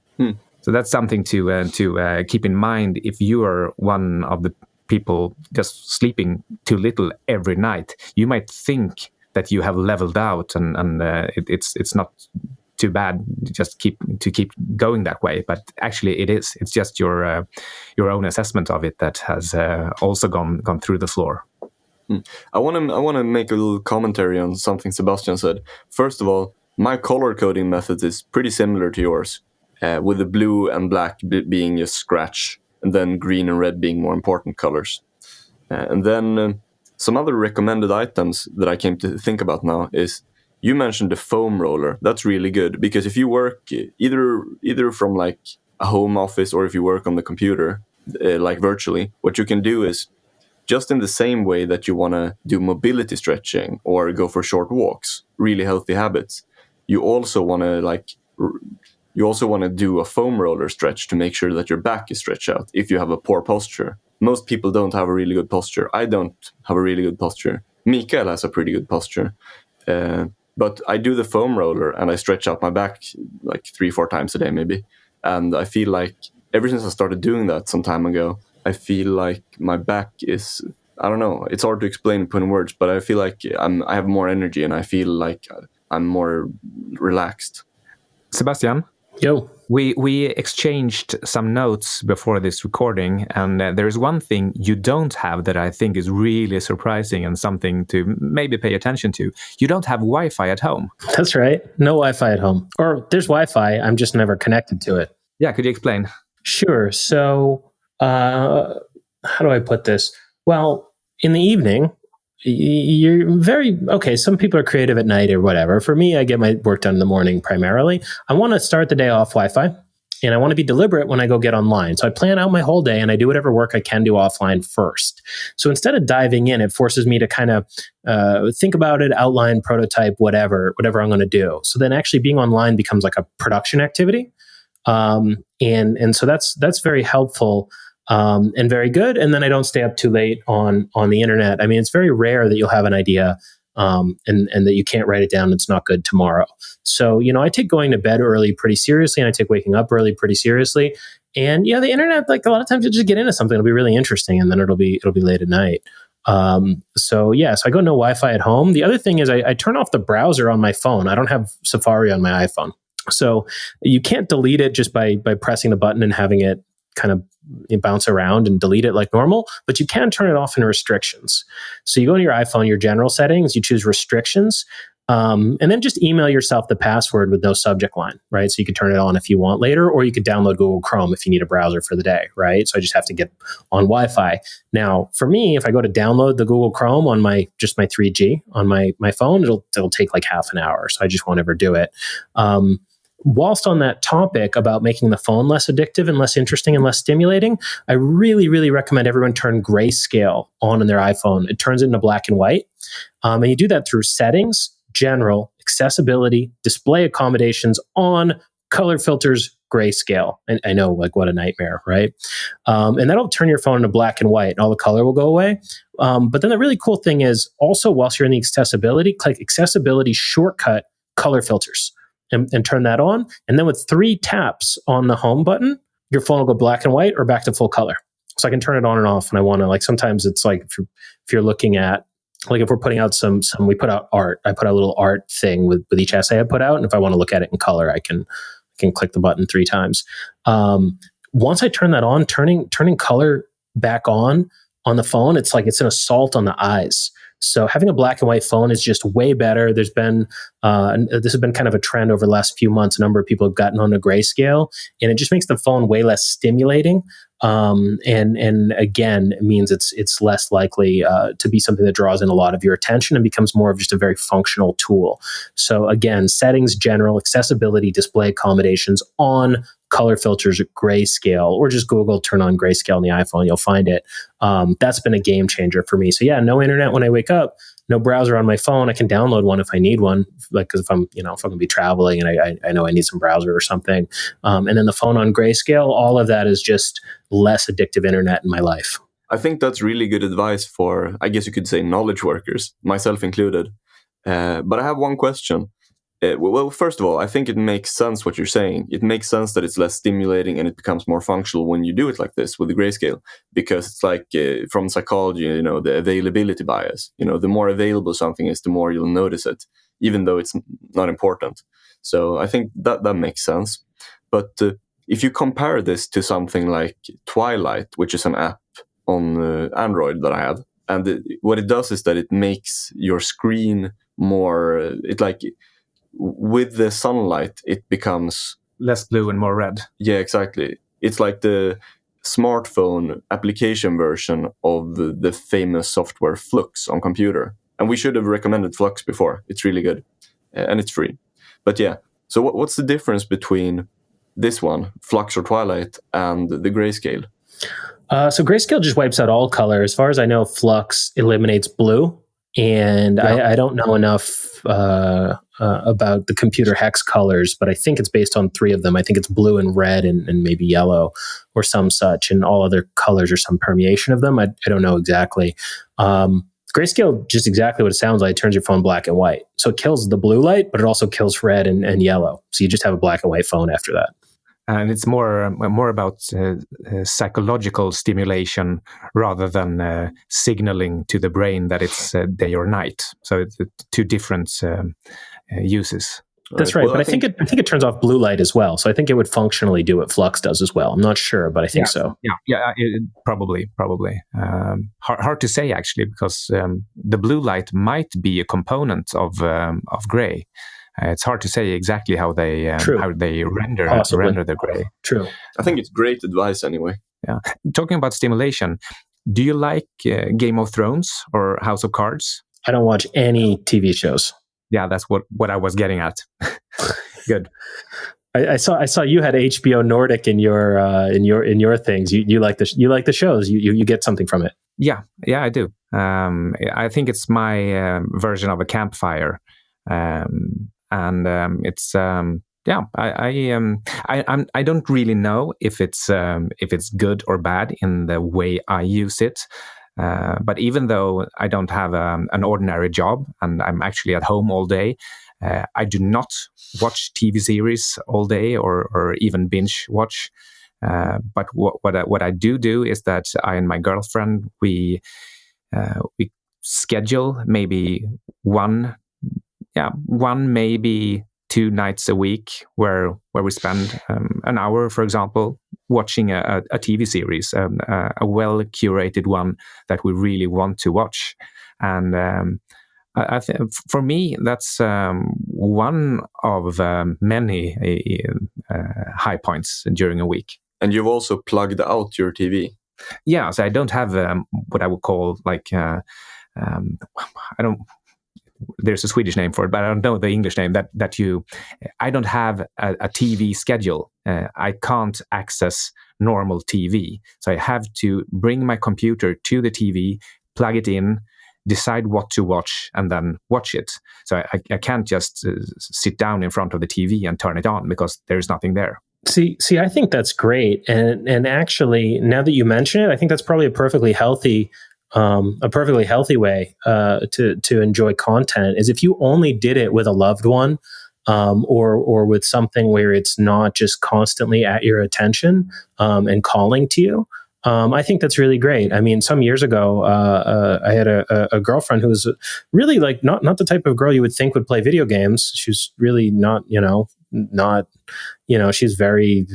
[SPEAKER 3] So that's something to keep in mind if you are one of the people just sleeping too little every night. You might think that you have leveled out, and it's not too bad. Just keep going that way, but actually it is. It's just your own assessment of it that has also gone through the floor.
[SPEAKER 2] I want to make a little commentary on something Sebastian said. First of all, my color coding method is pretty similar to yours, with the blue and black being just scratch, and then green and red being more important colors. And then some other recommended items that I came to think about now is You mentioned the foam roller. That's really good, because if you work either from like a home office or if you work on the computer, like virtually, what you can do is, just in the same way that you want to do mobility stretching or go for short walks, really healthy habits, you also want to do a foam roller stretch to make sure that your back is stretched out if you have a poor posture. Most people don't have a really good posture. I don't have a really good posture. Mikael has a pretty good posture. But I do the foam roller and I stretch out my back like 3-4 times a day maybe. And I feel like ever since I started doing that some time ago, I feel like my back is, I don't know, it's hard to explain put in words, but I feel like I have more energy and I feel like I'm more relaxed.
[SPEAKER 3] Sebastian?
[SPEAKER 1] Yo.
[SPEAKER 3] We exchanged some notes before this recording, and there is one thing you don't have that I think is really surprising and something to maybe pay attention to. You don't have Wi-Fi at home.
[SPEAKER 1] That's right. No Wi-Fi at home. Or there's Wi-Fi, I'm just never connected to it.
[SPEAKER 3] Yeah, could you explain?
[SPEAKER 1] Sure. So, how do I put this? Well, in the evening, you're okay. Some people are creative at night or whatever. For me, I get my work done in the morning primarily. I want to start the day off Wi-Fi, and I want to be deliberate when I go get online. So I plan out my whole day and I do whatever work I can do offline first. So instead of diving in, it forces me to kind of think about it, outline, prototype, whatever I'm going to do. So then actually being online becomes like a production activity. And so that's very helpful. And very good. And then I don't stay up too late on the internet. I mean, it's very rare that you'll have an idea and that you can't write it down. It's not good tomorrow. So, I take going to bed early pretty seriously, and I take waking up early pretty seriously. And the internet, like a lot of times you just get into something, it'll be really interesting, and then it'll be late at night. So I go no Wi-Fi at home. The other thing is I turn off the browser on my phone. I don't have Safari on my iPhone. So you can't delete it just by pressing the button and having it kind of bounce around and delete it like normal, but you can turn it off in restrictions. So you go to your iPhone, your general settings, you choose restrictions, and then just email yourself the password with no subject line, right? So you can turn it on if you want later, or you could download Google Chrome if you need a browser for the day, right? So I just have to get on Wi-Fi. Now, for me, if I go to download the Google Chrome on my 3G on my phone, it'll take like half an hour. So I just won't ever do it. Whilst on that topic about making the phone less addictive and less interesting and less stimulating, I really, really recommend everyone turn grayscale on in their iPhone. It turns it into black and white. And you do that through settings, general, accessibility, display accommodations, on, color filters, grayscale. And I know, like, what a nightmare, right? And that'll turn your phone into black and white and all the color will go away. But then the really cool thing is also, whilst you're in the accessibility, click accessibility shortcut color filters. And turn that on. And then with 3 taps on the home button, your phone will go black and white or back to full color. So I can turn it on and off. And I want to, like, sometimes it's like, if you're looking at, like, if we're putting out we put out art, I put out a little art thing with each essay I put out. And if I want to look at it in color, I can click the button 3 times. Once I turn that on, turning color back on the phone, it's like, it's an assault on the eyes. So having a black and white phone is just way better. There's been, this has been kind of a trend over the last few months. A number of people have gotten on a grayscale, and it just makes the phone way less stimulating. And again, it means it's less likely to be something that draws in a lot of your attention and becomes more of just a very functional tool. So again, settings, general, accessibility, display accommodations, on, color filters, grayscale, or just Google turn on grayscale on the iPhone, you'll find it. That's been a game changer for me. So yeah, no internet when I wake up, no browser on my phone. I can download one if I need one, like, because if I'm going to be traveling and I know I need some browser or something. And then the phone on grayscale, all of that is just less addictive internet in my life.
[SPEAKER 2] I think that's really good advice for, I guess you could say, knowledge workers, myself included. But I have one question. Well, first of all, I think it makes sense what you're saying. It makes sense that it's less stimulating and it becomes more functional when you do it like this with the grayscale, because it's like from psychology, the availability bias. The more available something is, the more you'll notice it, even though it's not important. So I think that makes sense. But if you compare this to something like Twilight, which is an app on Android that I have, and what it does is that it makes your screen more, with the sunlight, it becomes
[SPEAKER 3] less blue and more red.
[SPEAKER 2] Yeah, exactly. It's like the smartphone application version of the famous software Flux on computer. And we should have recommended Flux before. It's really good. and it's free. But yeah, so what's the difference between this one, Flux or Twilight, and the Grayscale?
[SPEAKER 1] So Grayscale just wipes out all color. As far as I know, Flux eliminates blue. And I don't know enough about the computer hex colors, but I think it's based on 3 of them. I think it's blue and red and maybe yellow or some such, and all other colors are some permeation of them. I don't know exactly. Grayscale, just exactly what it sounds like, turns your phone black and white. So it kills the blue light, but it also kills red and yellow. So you just have a black and white phone after that.
[SPEAKER 3] And it's more about psychological stimulation rather than signaling to the brain that it's day or night. So it's 2 different uses.
[SPEAKER 1] That's right. Well, but I think it turns off blue light as well. So I think it would functionally do what Flux does as well. I'm not sure, but I think so.
[SPEAKER 3] Yeah, probably. Hard to say actually, because the blue light might be a component of gray. It's hard to say exactly how they render the gray.
[SPEAKER 1] True.
[SPEAKER 2] I think it's great advice anyway.
[SPEAKER 3] Yeah. Talking about stimulation, do you like Game of Thrones or House of Cards?
[SPEAKER 1] I don't watch any TV shows.
[SPEAKER 3] Yeah, that's what I was getting at. Good.
[SPEAKER 1] I saw you had HBO Nordic in your things. You like the shows. You get something from it.
[SPEAKER 3] Yeah, I do. I think it's my version of a campfire. And it's I don't really know if it's good or bad in the way I use it. But even though I don't have an ordinary job and I'm actually at home all day, I do not watch TV series all day or even binge watch. But what I do is that I and my girlfriend we schedule maybe one maybe 2 nights a week where we spend an hour, for example, watching a TV series, a well curated one that we really want to watch. And I think for me that's one of many high points during a week.
[SPEAKER 2] And you've also plugged out your TV.
[SPEAKER 3] Yeah, so I don't have what I would call like I don't. There's a Swedish name for it, but I don't know the English name. I don't have a TV schedule. I can't access normal TV, so I have to bring my computer to the TV, plug it in, decide what to watch, and then watch it. So I can't just sit down in front of the TV and turn it on because there's nothing there.
[SPEAKER 1] See, I think that's great, and actually, now that you mention it, I think that's probably a perfectly healthy way to enjoy content is if you only did it with a loved one, or with something where it's not just constantly at your attention and calling to you. I think that's really great. I mean, some years ago, I had a girlfriend who was really like not the type of girl you would think would play video games. She was really not, she's very,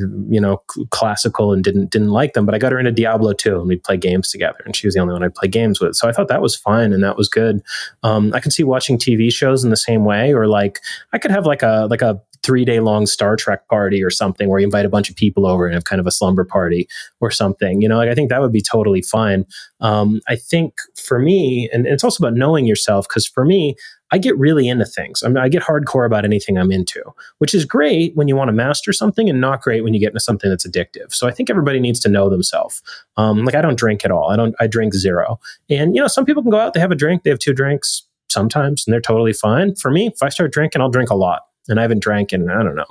[SPEAKER 1] classical and didn't like them, but I got her into Diablo 2 and we'd play games together and she was the only one I'd play games with. So I thought that was fine and that was good. I could see watching TV shows in the same way, or like I could have like a 3-day long Star Trek party or something where you invite a bunch of people over and have kind of a slumber party or something, I think that would be totally fine. I think for me, and it's also about knowing yourself, because for me, I get really into things. I mean, I get hardcore about anything I'm into, which is great when you want to master something and not great when you get into something that's addictive. So I think everybody needs to know themselves. Like I don't drink at all. I drink zero. And, some people can go out, they have a drink, they have 2 drinks sometimes, and they're totally fine. For me, if I start drinking, I'll drink a lot. And I haven't drank in, I don't know,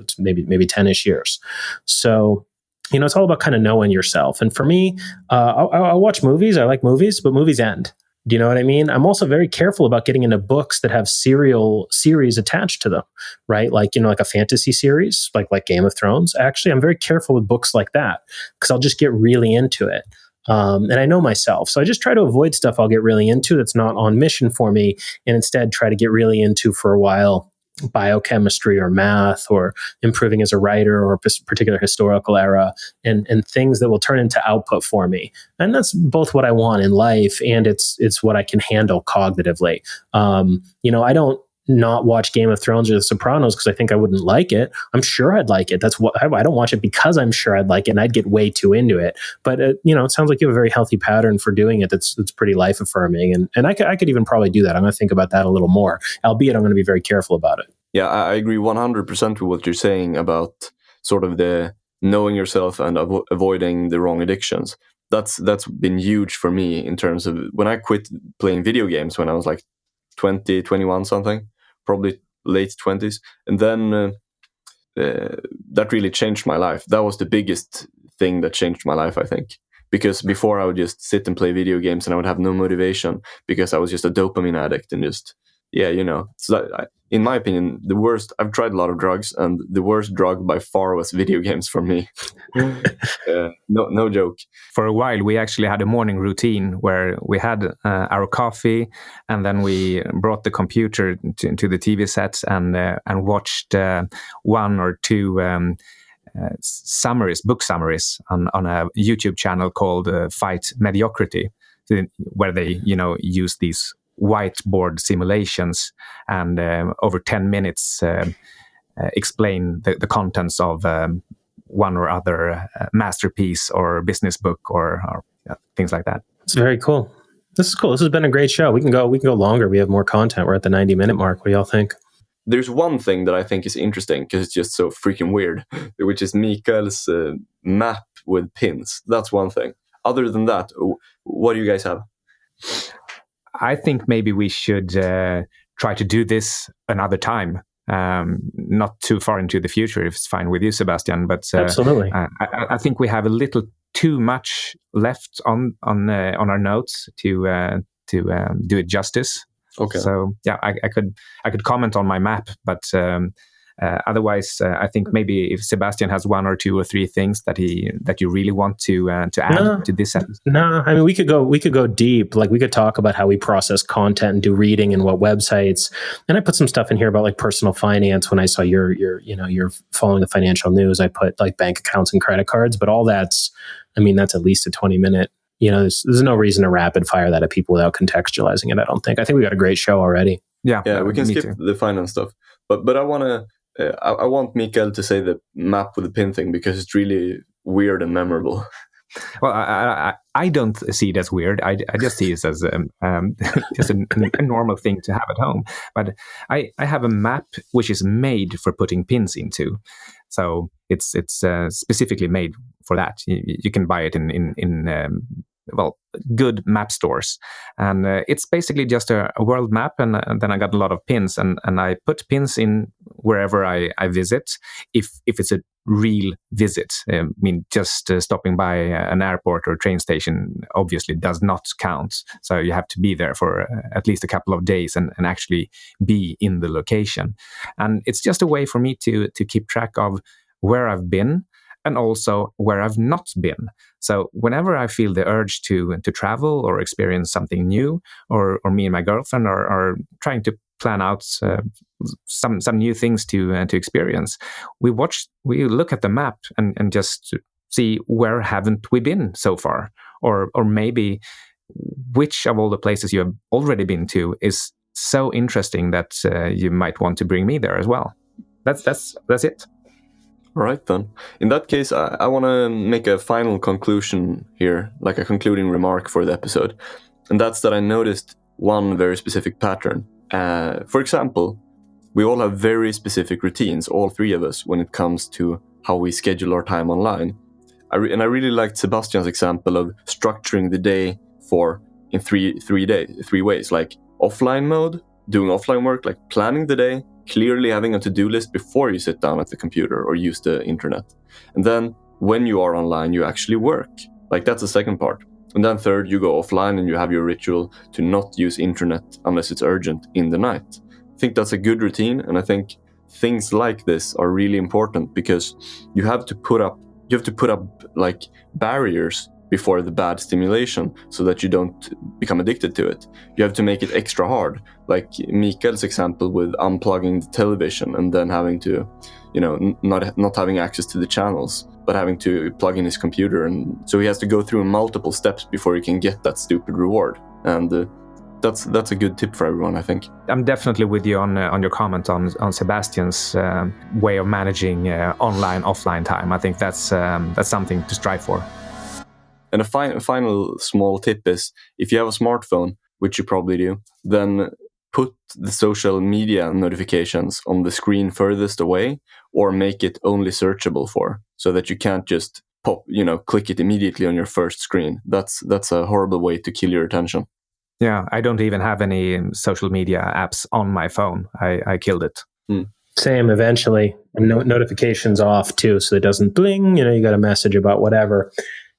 [SPEAKER 1] it's maybe 10-ish years. So, it's all about kind of knowing yourself. And for me, I'll watch movies. I like movies, but movies end. Do you know what I mean? I'm also very careful about getting into books that have series attached to them, right? Like, like a fantasy series, like Game of Thrones. Actually, I'm very careful with books like that because I'll just get really into it. And I know myself. So I just try to avoid stuff I'll get really into that's not on mission for me, and instead try to get really into for a while biochemistry or math or improving as a writer or a particular historical era and things that will turn into output for me. And that's both what I want in life and it's what I can handle cognitively. I don't not watch Game of Thrones or The Sopranos because I think I wouldn't like it. I'm sure I'd like it. That's what I don't watch it because I'm sure I'd like it, and I'd get way too into it. But it sounds like you have a very healthy pattern for doing it. That's pretty life affirming, and I could even probably do that. I'm going to think about that a little more, albeit I'm going to be very careful about it.
[SPEAKER 2] Yeah, I agree 100% with what you're saying about sort of the knowing yourself and avoiding the wrong addictions. That's been huge for me in terms of when I quit playing video games when I was like 20, 21 something, probably late 20s. And then that really changed my life. That was the biggest thing that changed my life, I think. Because before I would just sit and play video games and I would have no motivation because I was just a dopamine addict and just, So in my opinion, the worst, I've tried a lot of drugs and the worst drug by far was video games for me. No joke.
[SPEAKER 3] For a while, we actually had a morning routine where we had our coffee and then we brought the computer to the TV set and watched one or two book summaries on a YouTube channel called Fight Mediocrity, where they, use these whiteboard simulations and over 10 minutes explain the contents of one or other masterpiece or business book or things like that.
[SPEAKER 1] It's very cool. This is cool. This has been a great show. We can go longer. We have more content. We're at the 90-minute mark. What do y'all think?
[SPEAKER 2] There's one thing that I think is interesting because it's just so freaking weird, which is Mikael's map with pins. That's one thing. Other than that, what do you guys have?
[SPEAKER 3] I think maybe we should try to do this another time, not too far into the future, if it's fine with you, Sebastian. But
[SPEAKER 1] absolutely,
[SPEAKER 3] I think we have a little too much left on our notes to do it justice.
[SPEAKER 2] Okay.
[SPEAKER 3] So yeah, I could comment on my map, but otherwise, I think maybe if Sebastian has one or two or three things that you really want to add to this episode.
[SPEAKER 1] No, I mean we could go deep. Like we could talk about how we process content and do reading and what websites. And I put some stuff in here about like personal finance. When I saw you're following the financial news, I put like bank accounts and credit cards. But all that's at least a 20-minute. There's no reason to rapid fire that at people without contextualizing it. I don't think. I think we got a great show already.
[SPEAKER 3] Yeah,
[SPEAKER 2] we can skip the finance stuff. But I want to. I want Mikael to say the map with the pin thing because it's really weird and memorable.
[SPEAKER 3] Well, I don't see it as weird. I just see it as just a normal thing to have at home. But I have a map which is made for putting pins into. So it's specifically made for that. You can buy it in good map stores, and it's basically just a world map, and then I got a lot of pins, and I put pins in wherever I visit, if it's a real visit. Just stopping by an airport or train station obviously does not count, so you have to be there for at least a couple of days and actually be in the location. And it's just a way for me to keep track of where I've been and also where I've not been. So whenever I feel the urge to travel or experience something new, or me and my girlfriend are trying to plan out some new things to experience, we look at the map and just see where haven't we been so far, or maybe which of all the places you have already been to is so interesting that you might want to bring me there as well. That's it.
[SPEAKER 2] All right, then. In that case, I want to make a final conclusion here, like a concluding remark for the episode. And that's that I noticed one very specific pattern. For example, we all have very specific routines, all three of us, when it comes to how we schedule our time online. I really liked Sebastian's example of structuring the day in three ways, like offline mode, doing offline work, like planning the day, clearly having a to-do list before you sit down at the computer or use the internet. And then when you are online, you actually work. Like that's the second part. And then third, you go offline and you have your ritual to not use internet unless it's urgent in the night. I think that's a good routine. And I think things like this are really important because you have to put up like barriers before the bad stimulation so that you don't become addicted to it. You have to make it extra hard. Like Mikael's example with unplugging the television and then having to, not having access to the channels, but having to plug in his computer. And so he has to go through multiple steps before he can get that stupid reward. And That's a good tip for everyone, I think.
[SPEAKER 3] I'm definitely with you on your comment on Sebastian's way of managing online offline time. I think that's something to strive for.
[SPEAKER 2] And a final small tip is, if you have a smartphone, which you probably do, then put the social media notifications on the screen furthest away, or make it only searchable for, so that you can't just click it immediately on your first screen. That's a horrible way to kill your attention.
[SPEAKER 3] Yeah, I don't even have any social media apps on my phone. I killed it.
[SPEAKER 1] Same, eventually. And notifications off too, so it doesn't bling, you got a message about whatever.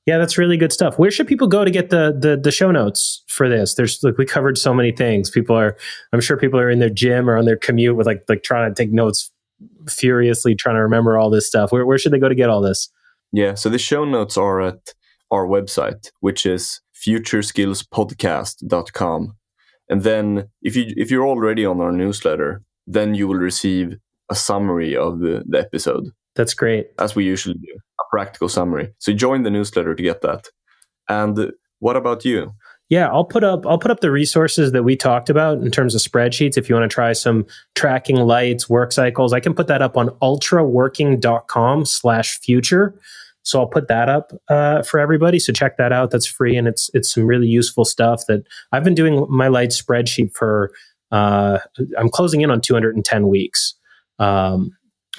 [SPEAKER 1] Yeah, that's really good stuff. Where should people go to get the show notes for this? We covered so many things. I'm sure people are in their gym or on their commute with like trying to take notes furiously, trying to remember all this stuff. Where should they go to get all this?
[SPEAKER 2] Yeah, so the show notes are at our website, which is futureskillspodcast.com. And then if you're already on our newsletter, then you will receive a summary of the episode.
[SPEAKER 1] That's great.
[SPEAKER 2] As we usually do, a practical summary. So join the newsletter to get that. And what about you?
[SPEAKER 1] Yeah, I'll put up the resources that we talked about in terms of spreadsheets. If you want to try some tracking lights, work cycles, I can put that up on ultraworking.com/future. So I'll put that up for everybody. So check that out. That's free, and it's some really useful stuff that I've been doing my light spreadsheet for. I'm closing in on 210 weeks, or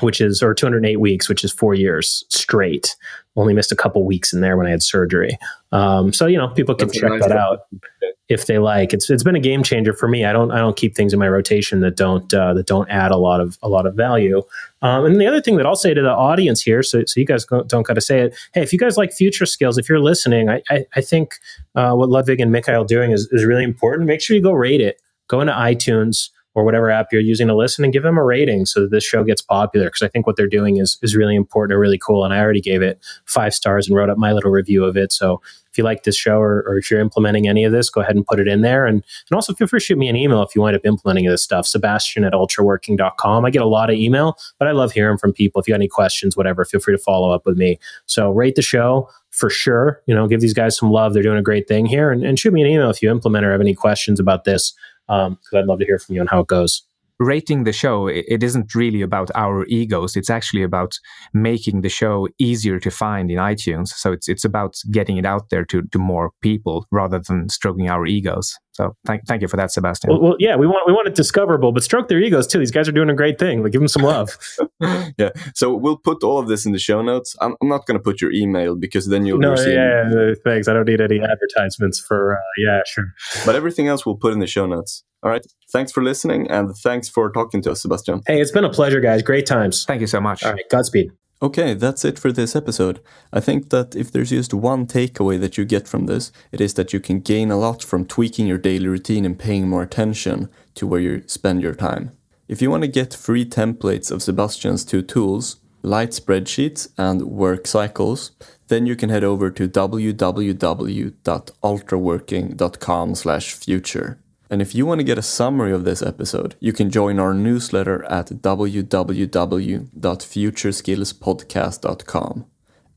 [SPEAKER 1] 208 weeks, which is 4 years straight. Only missed a couple weeks in there when I had surgery. So people can check that out if they like. It's been a game changer for me. I don't keep things in my rotation that don't add a lot of value. And the other thing that I'll say to the audience here, so you guys don't got to say it. Hey, if you guys like Future Skills, if you're listening, I think what Ludvig and Mikael are doing is really important. Make sure you go rate it. Go into iTunes or whatever app you're using to listen and give them a rating so that this show gets popular, because I think what they're doing is really important and really cool. And I already gave it 5 stars and wrote up my little review of it. So if you like this show or if you're implementing any of this, go ahead and put it in there. And also feel free to shoot me an email if you wind up implementing this stuff, Sebastian@ultraworking.com. I get a lot of email, but I love hearing from people. If you got any questions, whatever, feel free to follow up with me. So rate the show for sure. Give these guys some love. They're doing a great thing here. And shoot me an email if you implement or have any questions about this. Because I'd love to hear from you on how it goes.
[SPEAKER 3] Rating the show, it isn't really about our egos. It's actually about making the show easier to find in iTunes. So it's about getting it out there to more people rather than stroking our egos. So thank you for that, Sebastian.
[SPEAKER 1] Well, yeah, we want it discoverable, but stroke their egos too. These guys are doing a great thing. Give them some love.
[SPEAKER 2] Yeah. So we'll put all of this in the show notes. I'm not going to put your email because then you'll receive...
[SPEAKER 1] Yeah, thanks. I don't need any advertisements for... sure.
[SPEAKER 2] But everything else we'll put in the show notes. All right. Thanks for listening, and thanks for talking to us, Sebastian.
[SPEAKER 1] Hey, it's been a pleasure, guys. Great times.
[SPEAKER 3] Thank you so much.
[SPEAKER 1] All right. Godspeed.
[SPEAKER 2] Okay, that's it for this episode. I think that if there's just one takeaway that you get from this, it is that you can gain a lot from tweaking your daily routine and paying more attention to where you spend your time. If you want to get free templates of Sebastian's 2 tools, light spreadsheets and work cycles, then you can head over to www.ultraworking.com/future. And if you want to get a summary of this episode, you can join our newsletter at www.futureskillspodcast.com.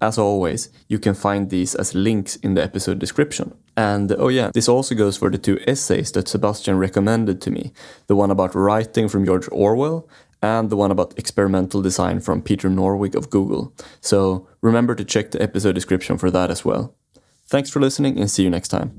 [SPEAKER 2] As always, you can find these as links in the episode description. And this also goes for the 2 essays that Sebastian recommended to me. The one about writing from George Orwell and the one about experimental design from Peter Norwig of Google. So remember to check the episode description for that as well. Thanks for listening and see you next time.